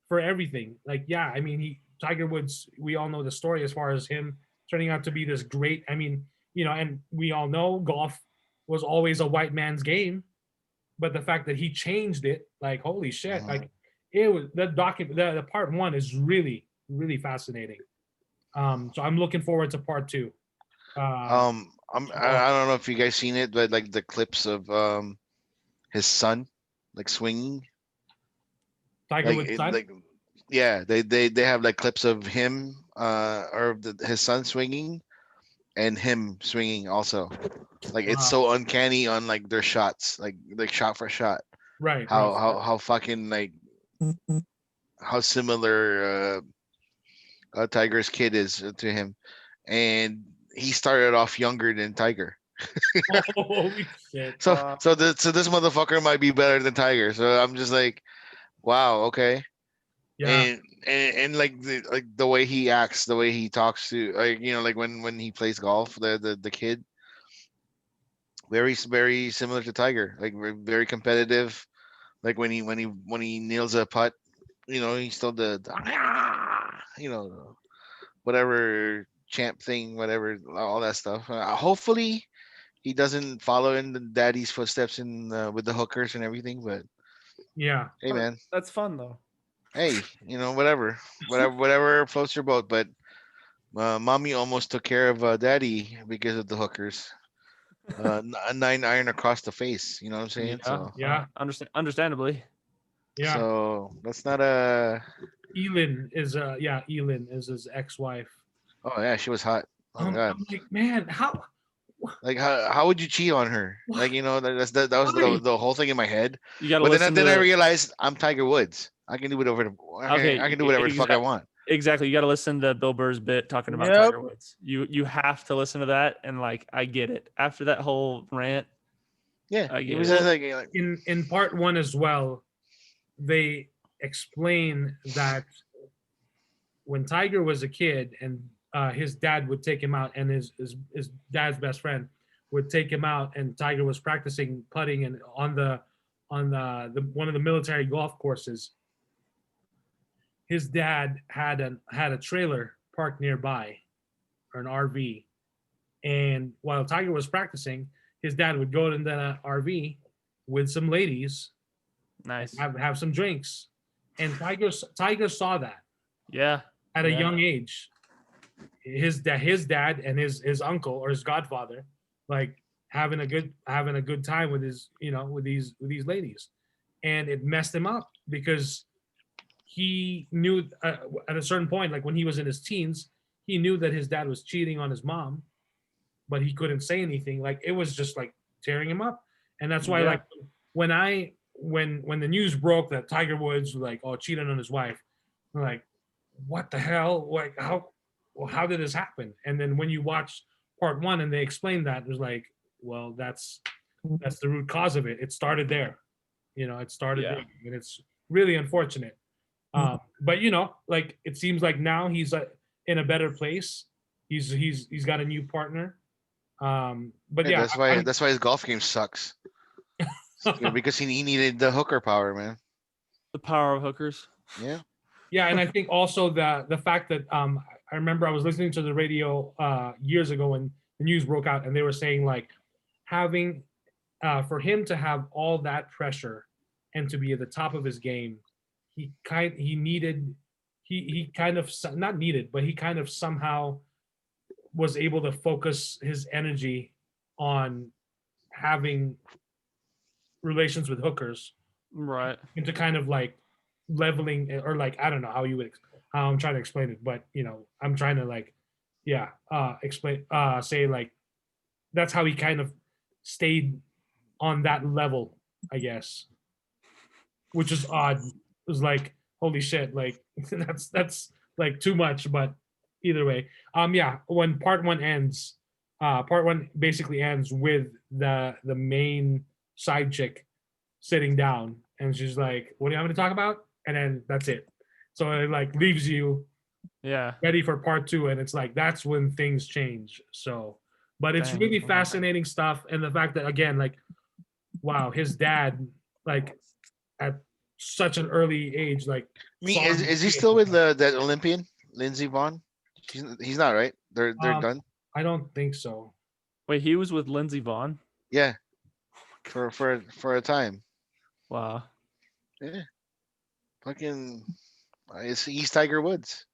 for everything. Like, yeah, I mean, Tiger Woods, we all know the story as far as him turning out to be this great. I mean, and we all know golf was always a white man's game, but the fact that he changed it, like, holy shit, Mhm. like it was the part one is really, really fascinating. So I'm looking forward to part two. I don't know if you guys seen it, but like the clips of his son like swinging, Tiger like Woods' son. yeah, they have like clips of him or his son swinging and him swinging also. Like it's Uh, so uncanny on like their shots, like shot for shot. right, right. How fucking like how similar Tiger's kid is to him, and he started off younger than Tiger. Holy shit. So this motherfucker might be better than Tiger. So I'm just like, wow, okay. Yeah. And like the way he acts, the way he talks to, like, like when he plays golf, the kid, very similar to Tiger, like very competitive. Like when he nails a putt, he's still whatever champ thing, whatever, all that stuff. Hopefully he doesn't follow in the daddy's footsteps in with the hookers and everything. But Yeah. hey, man, That's fun though. hey, whatever floats your boat. But mommy almost took care of daddy because of the hookers. A 9 iron across the face. You know what I'm saying? So Yeah. Understandably. Yeah. so that's not a. Elin is Elin is his ex-wife. Oh yeah, she was hot. Oh my god. I'm like, man, how Like how would you cheat on her? What? Like that was Why? the whole thing in my head. You got to But listen then to I realized I'm Tiger Woods. I can do whatever. Okay, I can do whatever the fuck I want. Exactly. You got to listen to Bill Burr's bit talking about Yep. Tiger Woods. You have to listen to that, and like I get it. After that whole rant, Yeah, I it get was it. just like in part one as well, they explain that when Tiger was a kid and his dad would take him out, and his dad's best friend would take him out, and Tiger was practicing putting and on the one of the military golf courses. His dad had a trailer parked nearby, or an RV, and while Tiger was practicing, his dad would go into that RV with some ladies, Nice. have some drinks, and Tiger saw that Yeah. at a Yeah. young age. His dad and his uncle or his godfather, like having a good time with his with these ladies, and it messed him up because he knew at a certain point, like when he was in his teens, he knew that his dad was cheating on his mom, but he couldn't say anything. Like it was just like tearing him up, and that's why Yeah. like when the news broke that Tiger Woods like cheated on his wife, I'm like, what the hell? Like how did this happen? And then when you watch part one and they explained that, it was like, well, that's the root cause of it. It started there, it started Yeah. there, and it's really unfortunate. But like it seems like now he's in a better place. He's got a new partner. But yeah, that's why his golf game sucks. Because he needed the hooker power, man. The power of hookers. Yeah. yeah, and I think also the fact that I remember I was listening to the radio years ago when the news broke out, and they were saying like having for him to have all that pressure and to be at the top of his game, he kind of not needed, but he kind of somehow was able to focus his energy on having relations with hookers, Right. into kind of like leveling, or like I don't know how I'm trying to explain it, but I'm trying to like explain say like that's how he kind of stayed on that level, I guess, which is odd. It was like holy shit, like that's like too much, but either way, when part one ends, part one basically ends with the main side chick sitting down, and she's like, what do you want me to talk about? And then that's it. So it like leaves you Yeah. ready for part two, and it's like that's when things change. So but it's Dang. really fascinating stuff, and the fact that again, like, wow, his dad, like at such an early age, like saw him Is he cheat. still with that Olympian, Lindsey Vaughn? He's not, right? They're done. I don't think so. Wait, he was with Lindsey Vaughn? Yeah. For a time. Wow. Yeah. Fucking he's Tiger Woods.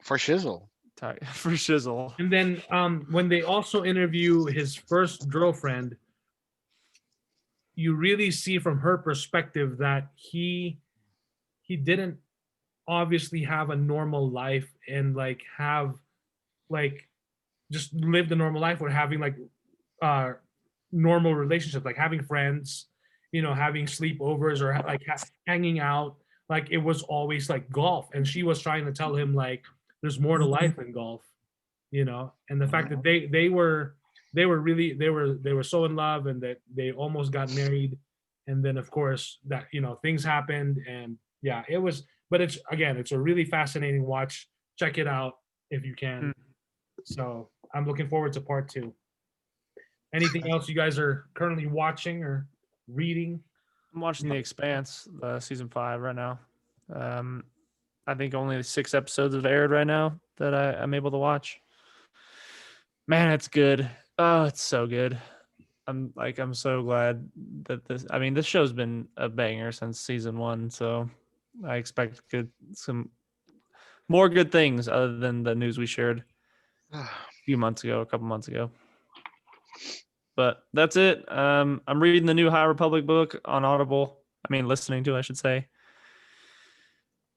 For shizzle. For shizzle. And then when they also interview his first girlfriend, you really see from her perspective that he didn't obviously have a normal life, and like have like just lived a normal life, or having like normal relationships, like having friends, having sleepovers, or like hanging out. Like it was always like golf, and she was trying to tell him like there's more to life than golf, and the fact that they were they were so in love, and that they almost got married, and then of course that things happened, and yeah, it was. But it's a really fascinating watch. Check it out if you can. Mm. So I'm looking forward to part 2. Anything else you guys are currently watching or reading? I'm watching The Expanse, season 5 right now. I think only 6 episodes have aired right now that I'm able to watch. Man, it's good. Oh, it's so good. I'm so glad that this show's been a banger since season 1, so I expect some more good things other than the news we shared a couple months ago. But that's it. I'm reading the new High Republic book on Audible. Listening to, I should say.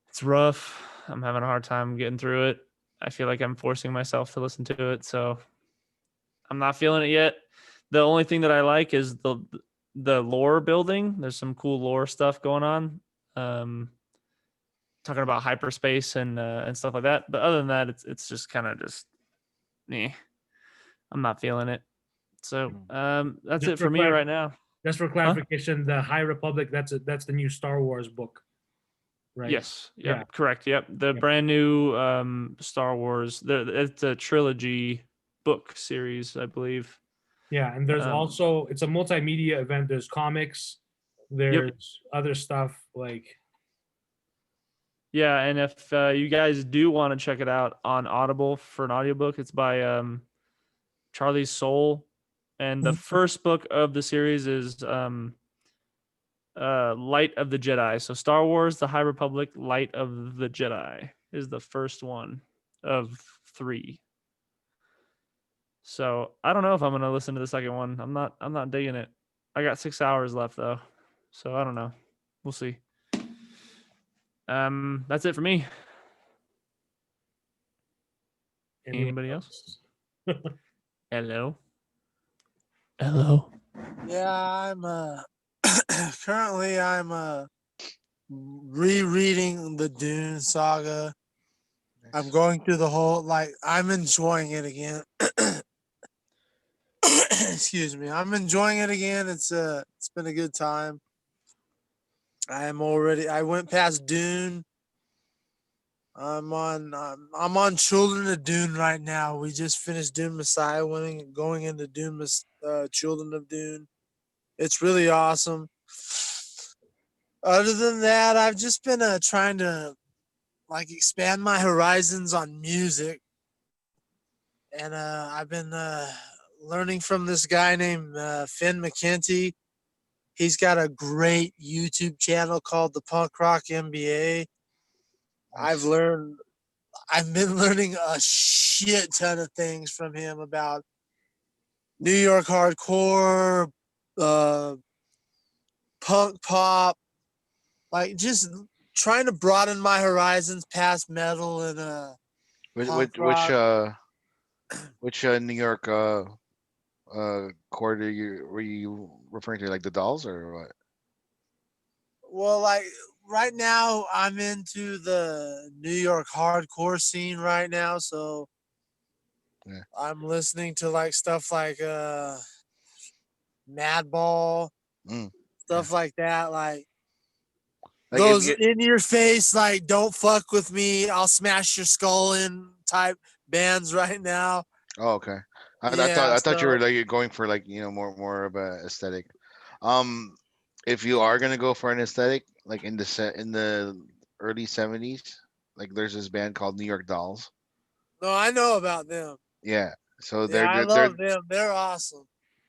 It's rough. I'm having a hard time getting through it. I feel like I'm forcing myself to listen to it, so I'm not feeling it yet. The only thing that I like is the lore building. There's some cool lore stuff going on. Talking about hyperspace and stuff like that. But other than that, it's just kind of just me. I'm not feeling it. So that's it for me right now. Just for clarification, the High Republic, that's the new Star Wars book, right? Yes. Yep. Yeah. Correct. Yep. The brand new Star Wars. It's a trilogy book series, I believe. Yeah, and there's also, it's a multimedia event. There's comics, there's other stuff like. Yeah, and if you guys do want to check it out on Audible for an audiobook, it's by Charlie Soule. And the first book of the series is Light of the Jedi. So Star Wars, The High Republic, Light of the Jedi is the first one of 3. So I don't know if I'm gonna listen to the second one. I'm not digging it. I got 6 hours left though. So I don't know. We'll see. That's it for me. Anybody else? Hello. Yeah, I'm currently rereading the Dune saga. I'm going through the whole, I'm enjoying it again. Excuse me. I'm enjoying it again. It's been a good time. I went past Dune. I'm on Children of Dune right now. We just finished Dune Messiah, going into Dune Children of Dune. It's really awesome. Other than that, I've just been trying to expand my horizons on music, and I've been learning from this guy named Finn McKenty. He's got a great YouTube channel called the Punk Rock MBA. I've been learning a shit ton of things from him about New York hardcore, punk pop, just trying to broaden my horizons past metal and punk rock. Which New York quarter were you referring to, like the Dolls or what? Well, right now I'm into the New York hardcore scene right now, so yeah. I'm listening to stuff like Madball, stuff like that, those in your face, don't fuck with me, I'll smash your skull in type bands right now. Oh, okay. I thought you were going for more of a aesthetic. If you are gonna go for an aesthetic, in the early 70s, there's this band called New York Dolls. No, I know about them. Yeah. So I love them. They're awesome.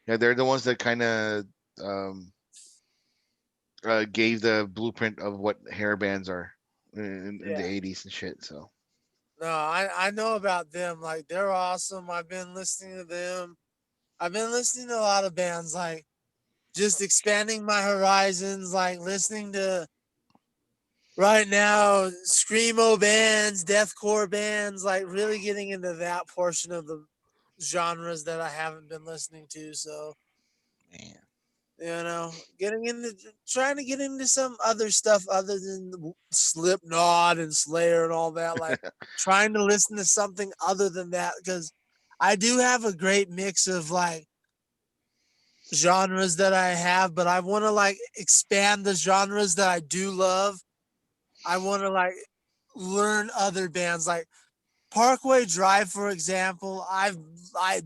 Yeah, they're the ones that kind of gave the blueprint of what hair bands are in the 80s and shit. So. No, I know about them. They're awesome. I've been listening to them. I've been listening to a lot of bands, just expanding my horizons, listening to right now screamo bands, deathcore bands, really getting into that portion of the genres that I haven't been listening to. So, man, trying to get into some other stuff other than Slipknot and Slayer and all that. Trying to listen to something other than that, because I do have a great mix of like genres that I have, but I want to like expand the genres that I do love. I want to like learn other bands like Parkway Drive, for example. I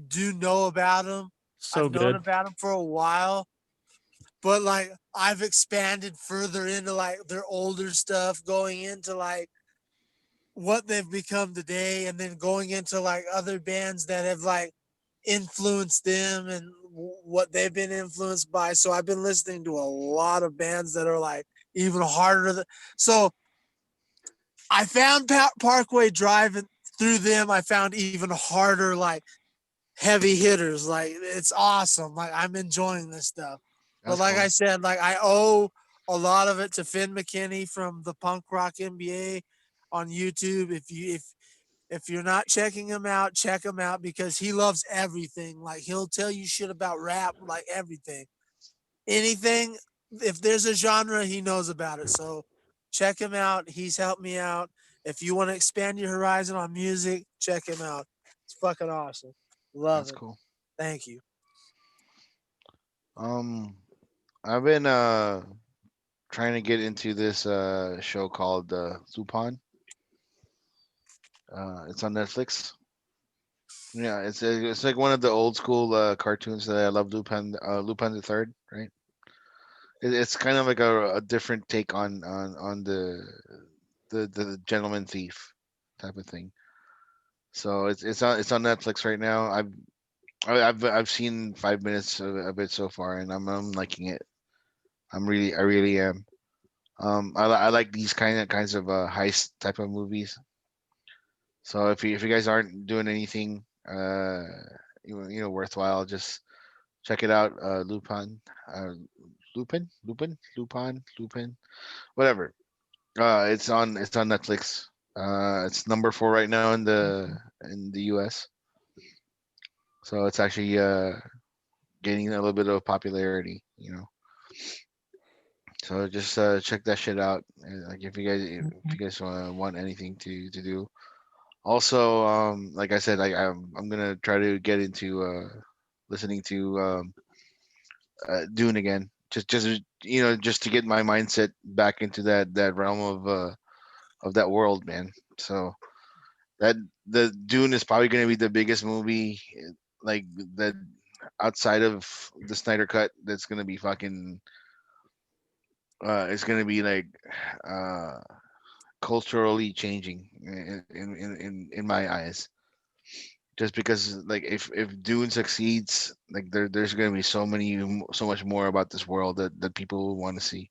do know about them. So I've known good. about them for a while, but like I've expanded further into like their older stuff, going into like what they've become today, and then going into like other bands that have like influenced them and what they've been influenced by. So I've been listening to a lot of bands that are like even harder. So I found Parkway Drive, and through them, I found even harder, like heavy hitters. Like it's awesome. Like I'm enjoying this stuff. But That's like cool. I said, like I owe a lot of it to Finn McKinney from the Punk Rock NBA on YouTube. If you're not checking him out, check him out because he loves everything. Like he'll tell you shit about rap, like everything. Anything, if there's a genre, he knows about it. So check him out. He's helped me out. If you want to expand your horizon on music, check him out. It's fucking awesome. Love That's it. cool. Thank you. Um, I've been trying to get into this show called Lupin. It's on Netflix. Yeah, it's like one of the old school cartoons that I love. Lupin the Third, right? It's kind of like a different take on the gentleman thief type of thing. So it's on Netflix right now. I've seen 5 minutes of it so far, and I'm liking it. I really am. I like these kinds of heist type of movies. So if you guys aren't doing anything worthwhile, just check it out. Lupin, whatever. It's on Netflix. It's number 4 right now in the U.S. So it's actually gaining a little bit of popularity. So just check that shit out. Like if you guys want anything to do. Also, like I said, I'm gonna try to get into listening to Dune again. Just to get my mindset back into that realm of that world, man. So that the Dune is probably gonna be the biggest movie like that outside of the Snyder cut. That's gonna be fucking. It's gonna be like uh culturally changing in my eyes. Just because like if Dune succeeds, like there's gonna be so much more about this world that people will want to see.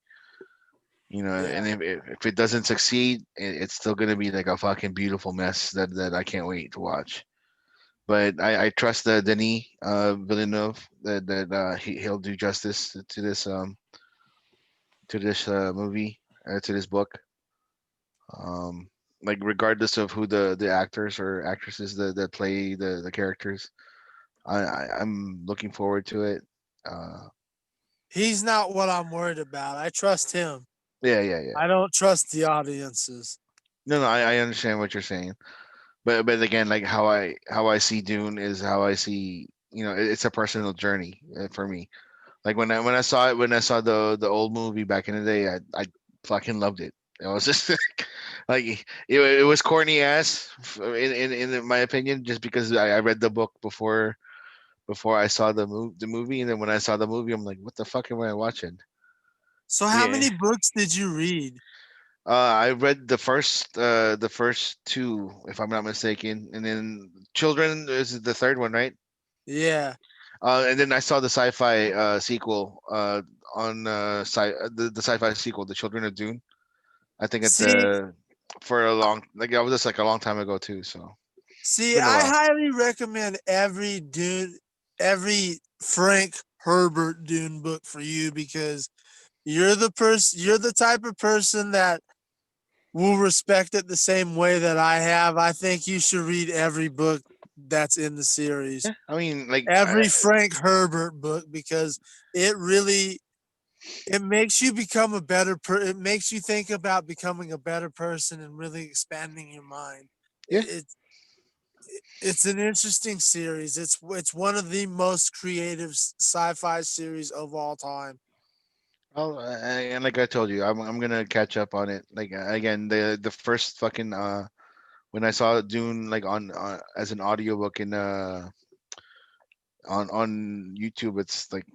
Yeah. And if it doesn't succeed, it's still gonna be like a fucking beautiful mess that I can't wait to watch. But I trust the Denis Villeneuve that he'll do justice to this movie, to this book. Like regardless of who the actors or actresses that play the characters, I'm looking forward to it. Uh, He's not what I'm worried about. I trust him. yeah, yeah, yeah. I don't trust the audiences. No, no, I understand what you're saying, but again, like how I see Dune is how I see. It's a personal journey for me. Like when I saw the old movie back in the day, I fucking loved it. It was just like it was corny ass in my opinion, just because I read the book before I saw the movie, and then when I saw the movie, I'm like, what the fuck am I watching? So how Yeah. many books did you read? I read the first two, if I'm not mistaken, and then Children is the third one, right? Yeah. And then I saw the sci-fi sequel on the sci-fi sequel, The Children of Dune. I think at See, the for a long like that was just like a long time ago too. So it's see, been a I while. highly recommend every Frank Herbert Dune book for you because you're the type of person that will respect it the same way that I have. I think you should read every book that's in the series. Yeah, I mean, like, Every Frank Herbert book because it really it makes you become it makes you think about becoming a better person and really expanding your mind. yeah, It's It's an interesting series. It's one of the most creative sci-fi series of all time. Oh, and like I told you, I'm gonna catch up on it. Like again, the first fucking when I saw Dune like on as an audiobook in on YouTube, it's like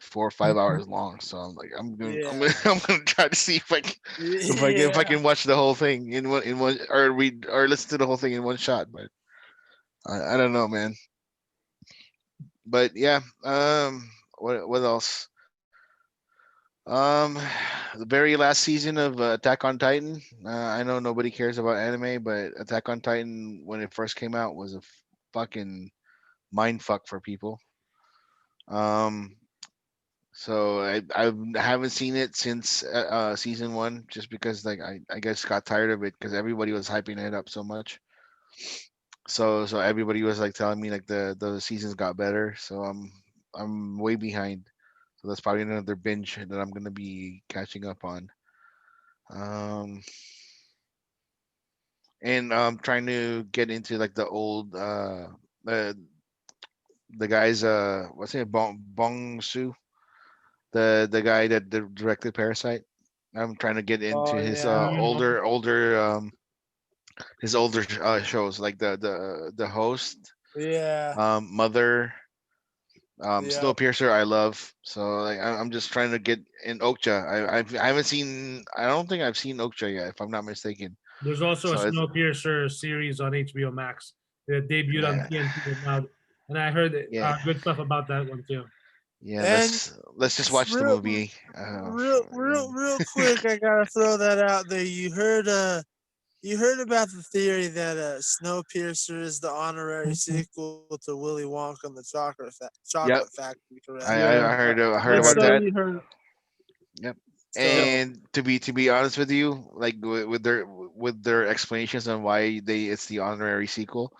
4 or 5 hours long. So I'm like, Yeah. I'm gonna try to see if I Yeah. can watch the whole thing in one or read or listen to the whole thing in one shot. But I don't know, man. But yeah, what else? Um, the very last season of Attack on Titan. I know nobody cares about anime, but Attack on Titan when it first came out was a fucking mind fuck for people. Um, so I haven't seen it since season one, just because like I guess got tired of it because everybody was hyping it up so much. So everybody was like telling me like the seasons got better. So I'm way behind. So that's probably another binge that I'm gonna be catching up on. Um, and I'm trying to get into like the old the the guys what's it Bong Su, the guy that directed Parasite. I'm trying to get into Oh his yeah. older shows like the host, Yeah. Mother, Yeah. Snowpiercer. I love. So like I'm just trying to get in Okja. I haven't seen. I don't think I've seen Okja yet, if I'm not mistaken. There's also a So it's Snowpiercer series on HBO Max that debuted on yeah, TNT now, and I heard yeah, good stuff about that one too. yeah. And Let's just watch the real, movie. real quick, I gotta throw that out there. You heard about the theory that Snowpiercer is the honorary sequel to Willy Wonka and the Yep, Chocolate Factory, correct? Yeah, I heard that's about what that. we heard. Yep. Yep. So And to be honest with you, like with their explanations on why it's the honorary sequel,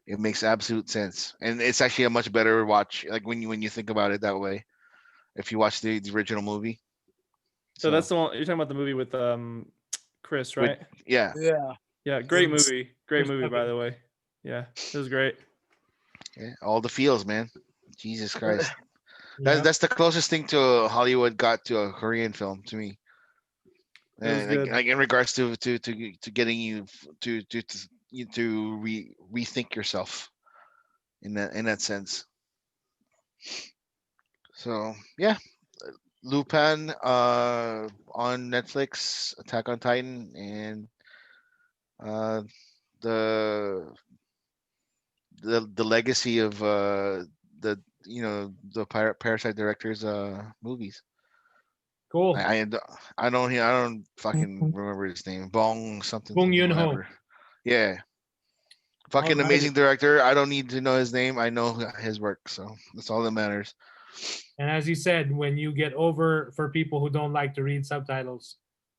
it makes absolute sense, and it's actually a much better watch. Like when you think about it that way, if you watch the original movie. So So that's the one you're talking about, the movie with Chris, with right? yeah, yeah, Yeah, it great was movie. Great movie, by the way. Yeah, it was great. yeah, all the feels, man. Jesus Christ, Yeah, that's the closest thing to Hollywood got to a Korean film to me. It was good. Like in regards to getting you to rethink yourself in that sense. So yeah, Lupin on Netflix, Attack on Titan, and uh, the the legacy of the the Parasite director's movies. cool. I don't fucking remember his name. Bong something Bong something Yun Ho. whatever. Yeah, fucking Alrighty. amazing director. I don't need to know his name. I know his work, so that's all that matters. And as you said, when you get over, for people who don't like to read subtitles,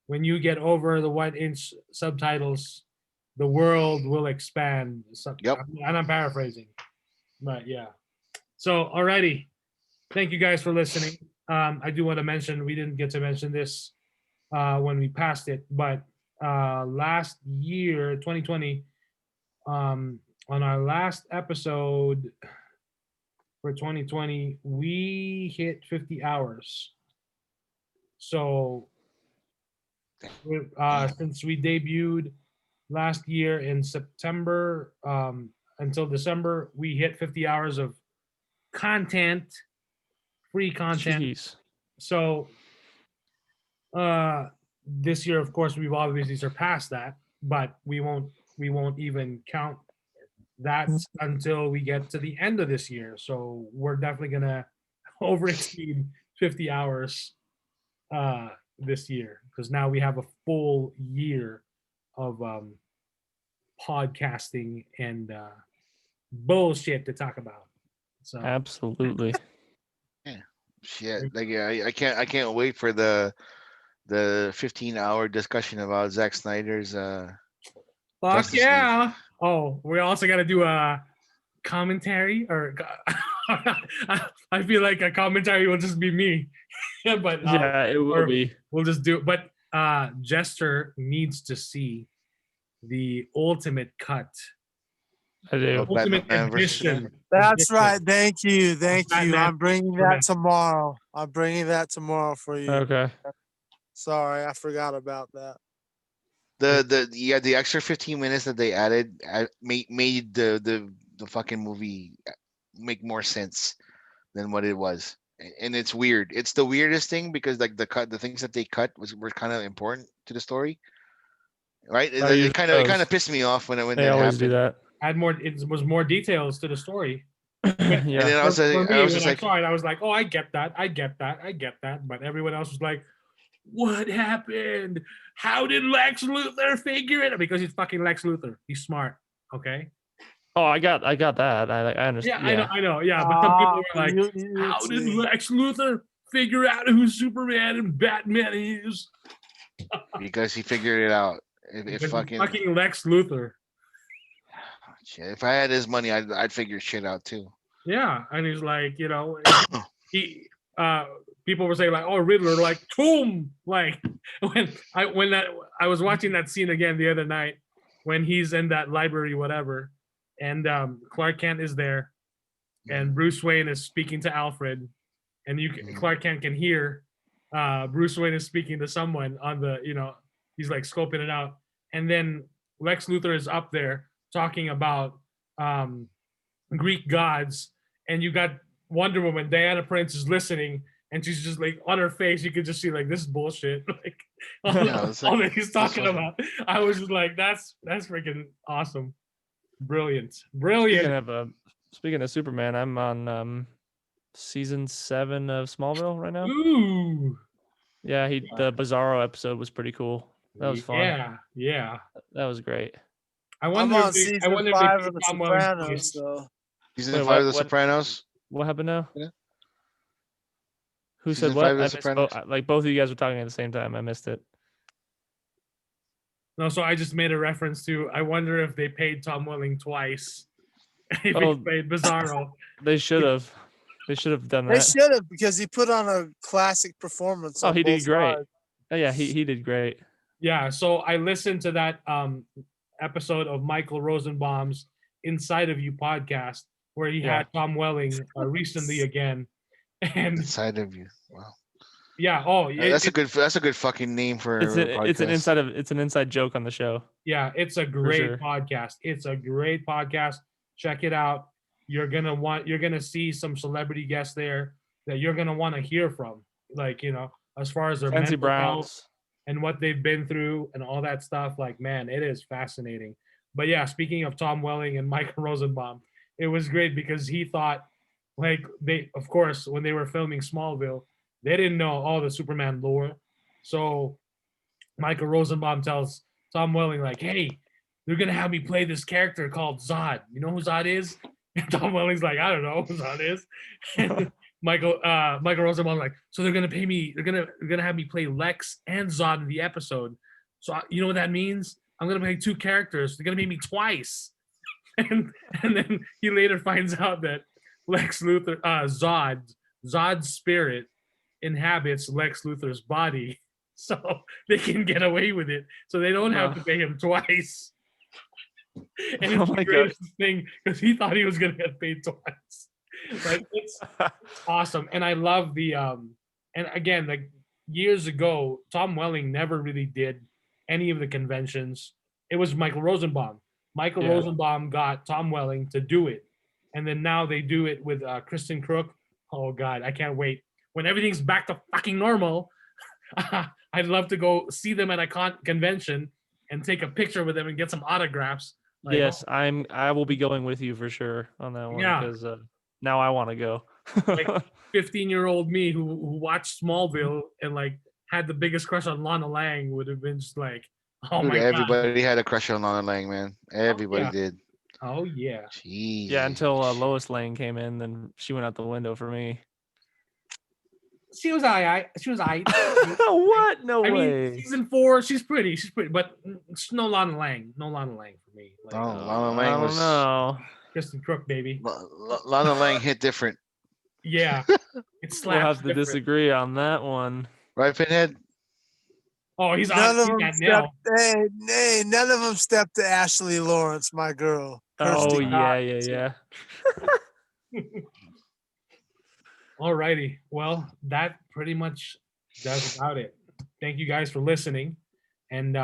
when you get over the 1 inch subtitles, the world will expand. Yep. And I'm paraphrasing, but yeah. So, alrighty. Thank you guys for listening. I do want to mention, we didn't get to mention this when we passed it, but last year, 2020, on our last episode for 2020, we hit 50 hours. So since we debuted last year in September until December, we hit 50 hours of content, free content. Jeez. So this year, of course, we've obviously surpassed that, but we won't even count that until we get to the end of this year. So we're definitely gonna over exceed 50 hours this year, because now we have a full year of podcasting and bullshit to talk about. So Absolutely. Yeah. Shit. Like yeah, I can't wait for the 15-hour discussion about Zack Snyder's fuck Justice League. yeah. Oh, we also got to do a commentary, or I feel like a commentary will just be me. But Yeah, it will or be. we'll just do it. But Jester needs to see the ultimate cut I do. Ultimate Batman versus edition. Superman. That's Edition. right. Thank you. Thank you. Batman I'm bringing Superman. that tomorrow. I'm bringing that tomorrow for you. Okay. Sorry, I forgot about that. The extra 15 minutes that they added made the fucking movie make more sense than what it was. And it's weird. It's the weirdest thing because like the things that they cut were kind of important to the story. Right? Oh, usually It kind of does. pissed me off when They that always do happened. that. Add more. It was more details to the story. And Yeah. then I was, For me, I was when just I like, saw it, I was like, "Oh, I get that. I get that. I get that." But everyone else was like, "What happened? How did Lex Luthor figure it?" Because he's fucking Lex Luthor. He's smart. Okay. Oh, I got that. I Yeah, understand. I know. Yeah, but some people were like, you "How did see. Lex Luthor figure out who Superman and Batman is?" because he figured it out. If Because he's fucking Lex Luthor. shit, if I had his money, I'd figure shit out too. Yeah, and he's like, he people were saying like, "Oh, Riddler, like Tomb," like when I was watching that scene again the other night when he's in that library, whatever, and Clark Kent is there, and Bruce Wayne is speaking to Alfred, and Clark Kent can hear Bruce Wayne is speaking to someone on the, he's like scoping it out, and then Lex Luthor is up there talking about Greek gods, and you got Wonder Woman, Diana Prince is listening, and she's just like on her face, you could just see like this is bullshit, like all, all that he's talking about. I was just like, that's freaking awesome, brilliant. Speaking of Superman, I'm on season 7 of Smallville right now. Ooh, Yeah, the Bizarro episode was pretty cool. That was fun. Yeah. That was great. I I'm wonder on if they, season I wonder if 5 they of The put Tom Welling Sopranos, twice. so Season Wait, 5 of The what? Sopranos. What happened now? Yeah. Who Season said what? 5 of The I missed Sopranos. like both of you guys were talking at the same time. I missed it. No, so I just made a reference to, I wonder if they paid Tom Welling twice. If Oh. he played Bizarro. They should have. They should have done they that. should have, because he put on a classic performance. Oh, on he did both great. sides. Oh yeah, he did great. Yeah, so I listened to that episode of Michael Rosenbaum's Inside of You podcast where he had Tom Welling recently again. And Inside of You. Wow. yeah, That's a good fucking name for It's a podcast. it's an inside joke on the show. Yeah, it's a great sure. podcast. It's a great podcast. Check it out. You're gonna see some celebrity guests there that you're gonna want to hear from. Like, as far as their Clancy mental health Browns. and what they've been through and all that stuff. Like, man, it is fascinating. But yeah, speaking of Tom Welling and Michael Rosenbaum, it was great because he thought, like, of course, when they were filming Smallville, they didn't know all the Superman lore. So Michael Rosenbaum tells Tom Welling, like, hey, they're going to have me play this character called Zod. You know who Zod is? And Tom Welling's like, I don't know who Zod is. And Michael Rosenbaum's like, so they're going to pay me, they're going to have me play Lex and Zod in the episode. So you know what that means? I'm going to play 2 characters. They're going to pay me twice. And then he later finds out that Lex Luthor, Zod's spirit inhabits Lex Luthor's body, so they can get away with it. So they don't have to pay him twice. And it's the greatest thing because he thought he was gonna get paid twice. Like, it's awesome, and I love the and again, like years ago, Tom Welling never really did any of the conventions. It was Michael Rosenbaum. Michael Rosenbaum got Tom Welling to do it, and then now they do it with Kristen Crook. Oh God, I can't wait. When everything's back to fucking normal, I'd love to go see them at a convention and take a picture with them and get some autographs. Like, yes, I will be going with you for sure on that one because now I want to go. Like 15-year-old me who watched Smallville and like had the biggest crush on Lana Lang would have been just like, oh Dude, my everybody God. had a crush on Lana Lang, man. Everybody did. Oh yeah. Jeez. Yeah, until Lois Lane came in, then she went out the window for me. She was alright. She was alright. What? No way. Mean, season 4, she's pretty, but it's no Lana Lang. No Lana Lang for me. Like, Lana Lang was. No. Kristen Crook, baby. Lana Lang hit different. Yeah, it slaps. We'll have to different. disagree on that one. Right, Pinhead? Oh, he's none on of them that now. Hey, none of them stepped to Ashley Lawrence, my girl. Oh Kirsty yeah. Alrighty. Well, that pretty much does about it. Thank you guys for listening, and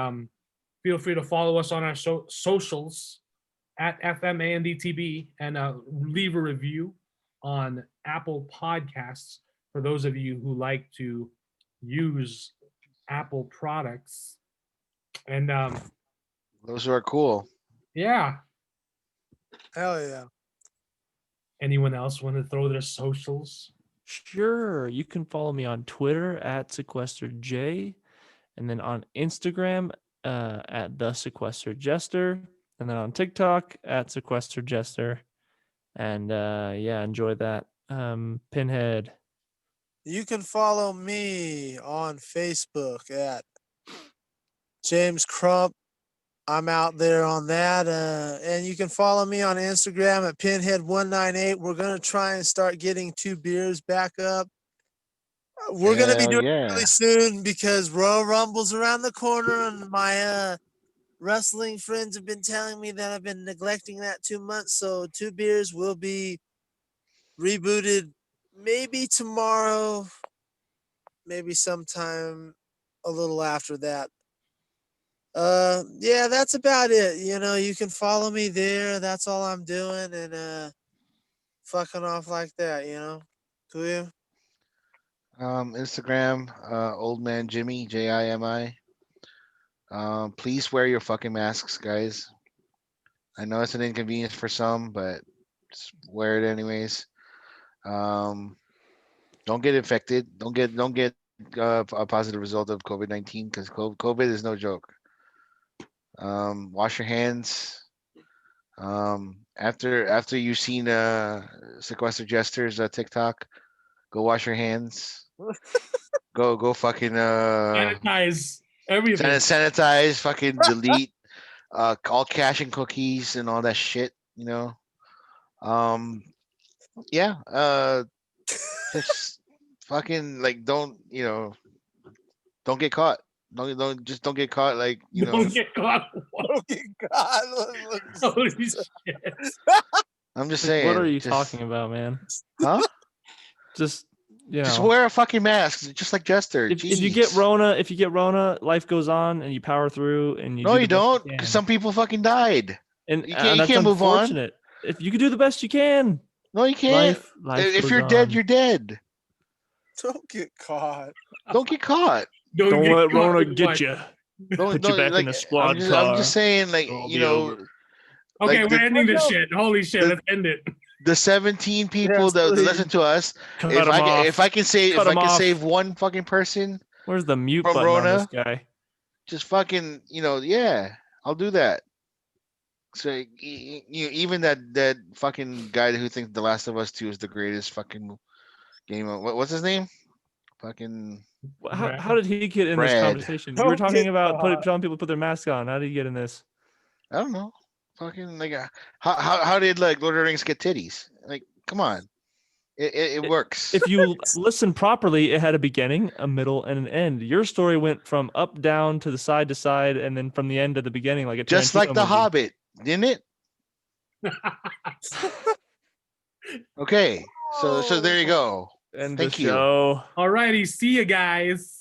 feel free to follow us on our socials at FMANDTB and leave a review on Apple Podcasts for those of you who like to use Apple products. And Those are cool. yeah, Hell yeah. anyone else want to throw their socials? Sure. You can follow me on Twitter at SequesterJ, and then on Instagram at the Sequester Jester, and then on TikTok at Sequester Jester. And yeah, enjoy that. Pinhead. You can follow me on Facebook at James Crump. I'm out there on that. And you can follow me on Instagram at Pinhead198. We're going to try and start getting 2 beers back up. We're going to be doing it really soon because Royal Rumble's around the corner, and my wrestling friends have been telling me that I've been neglecting that too much. So 2 beers will be rebooted maybe tomorrow, maybe sometime a little after that. Yeah, that's about it. You can follow me there. That's all I'm doing, and fucking off like that, Cool. Instagram, old man Jimmy, Jimi. Please wear your fucking masks, guys. I know it's an inconvenience for some, but just wear it anyways. Don't get infected. Don't get a positive result of COVID-19 because COVID is no joke. Wash your hands. After you've seen Sequester Jester's TikTok, go wash your hands. go fucking Sanitize everything. sanitize, fucking delete all cache and cookies and all that shit, Yeah, just fucking like don't get caught. Don't get caught Don't get caught. Okay, God. Holy shit. I'm just saying. What are you talking about, man? Huh? Just Just wear a fucking mask, just like Jester. If you get Rona, life goes on and you power through and you. No, do you the best don't, you because can. some people fucking died. And you that's can't move on. unfortunate. If you can do the best you can. No, you can't. Life If goes you're dead, on. you're dead. Don't get caught. Don't get caught. Don't get let caught Rona with get what? you. Don't Put you back in a squad I'm just saying, It'll be over. Okay, like we're ending this shit. Holy shit, let's end it. the 17 people Yes, that please. listen to us. Cut If 'em I off. if I can save Cut 'em off. save one fucking person Where's the mute from button on this Rona, guy? just fucking yeah, I'll do that. So even that fucking guy who thinks The Last of Us 2 is the greatest fucking game. What's his name? Fucking How did he get in Brad. this conversation? You were talking about telling people to put their mask on. How did he get in this? I don't know. Fucking how did like Lord of the Rings get titties? Like, come on, it works. If you listen properly, it had a beginning, a middle, and an end. Your story went from up, down to the side to side, and then from the end to the beginning, like a Just like The movie. Hobbit, didn't it? Okay, so there you go. End Thank the you. show. Alrighty, see you guys.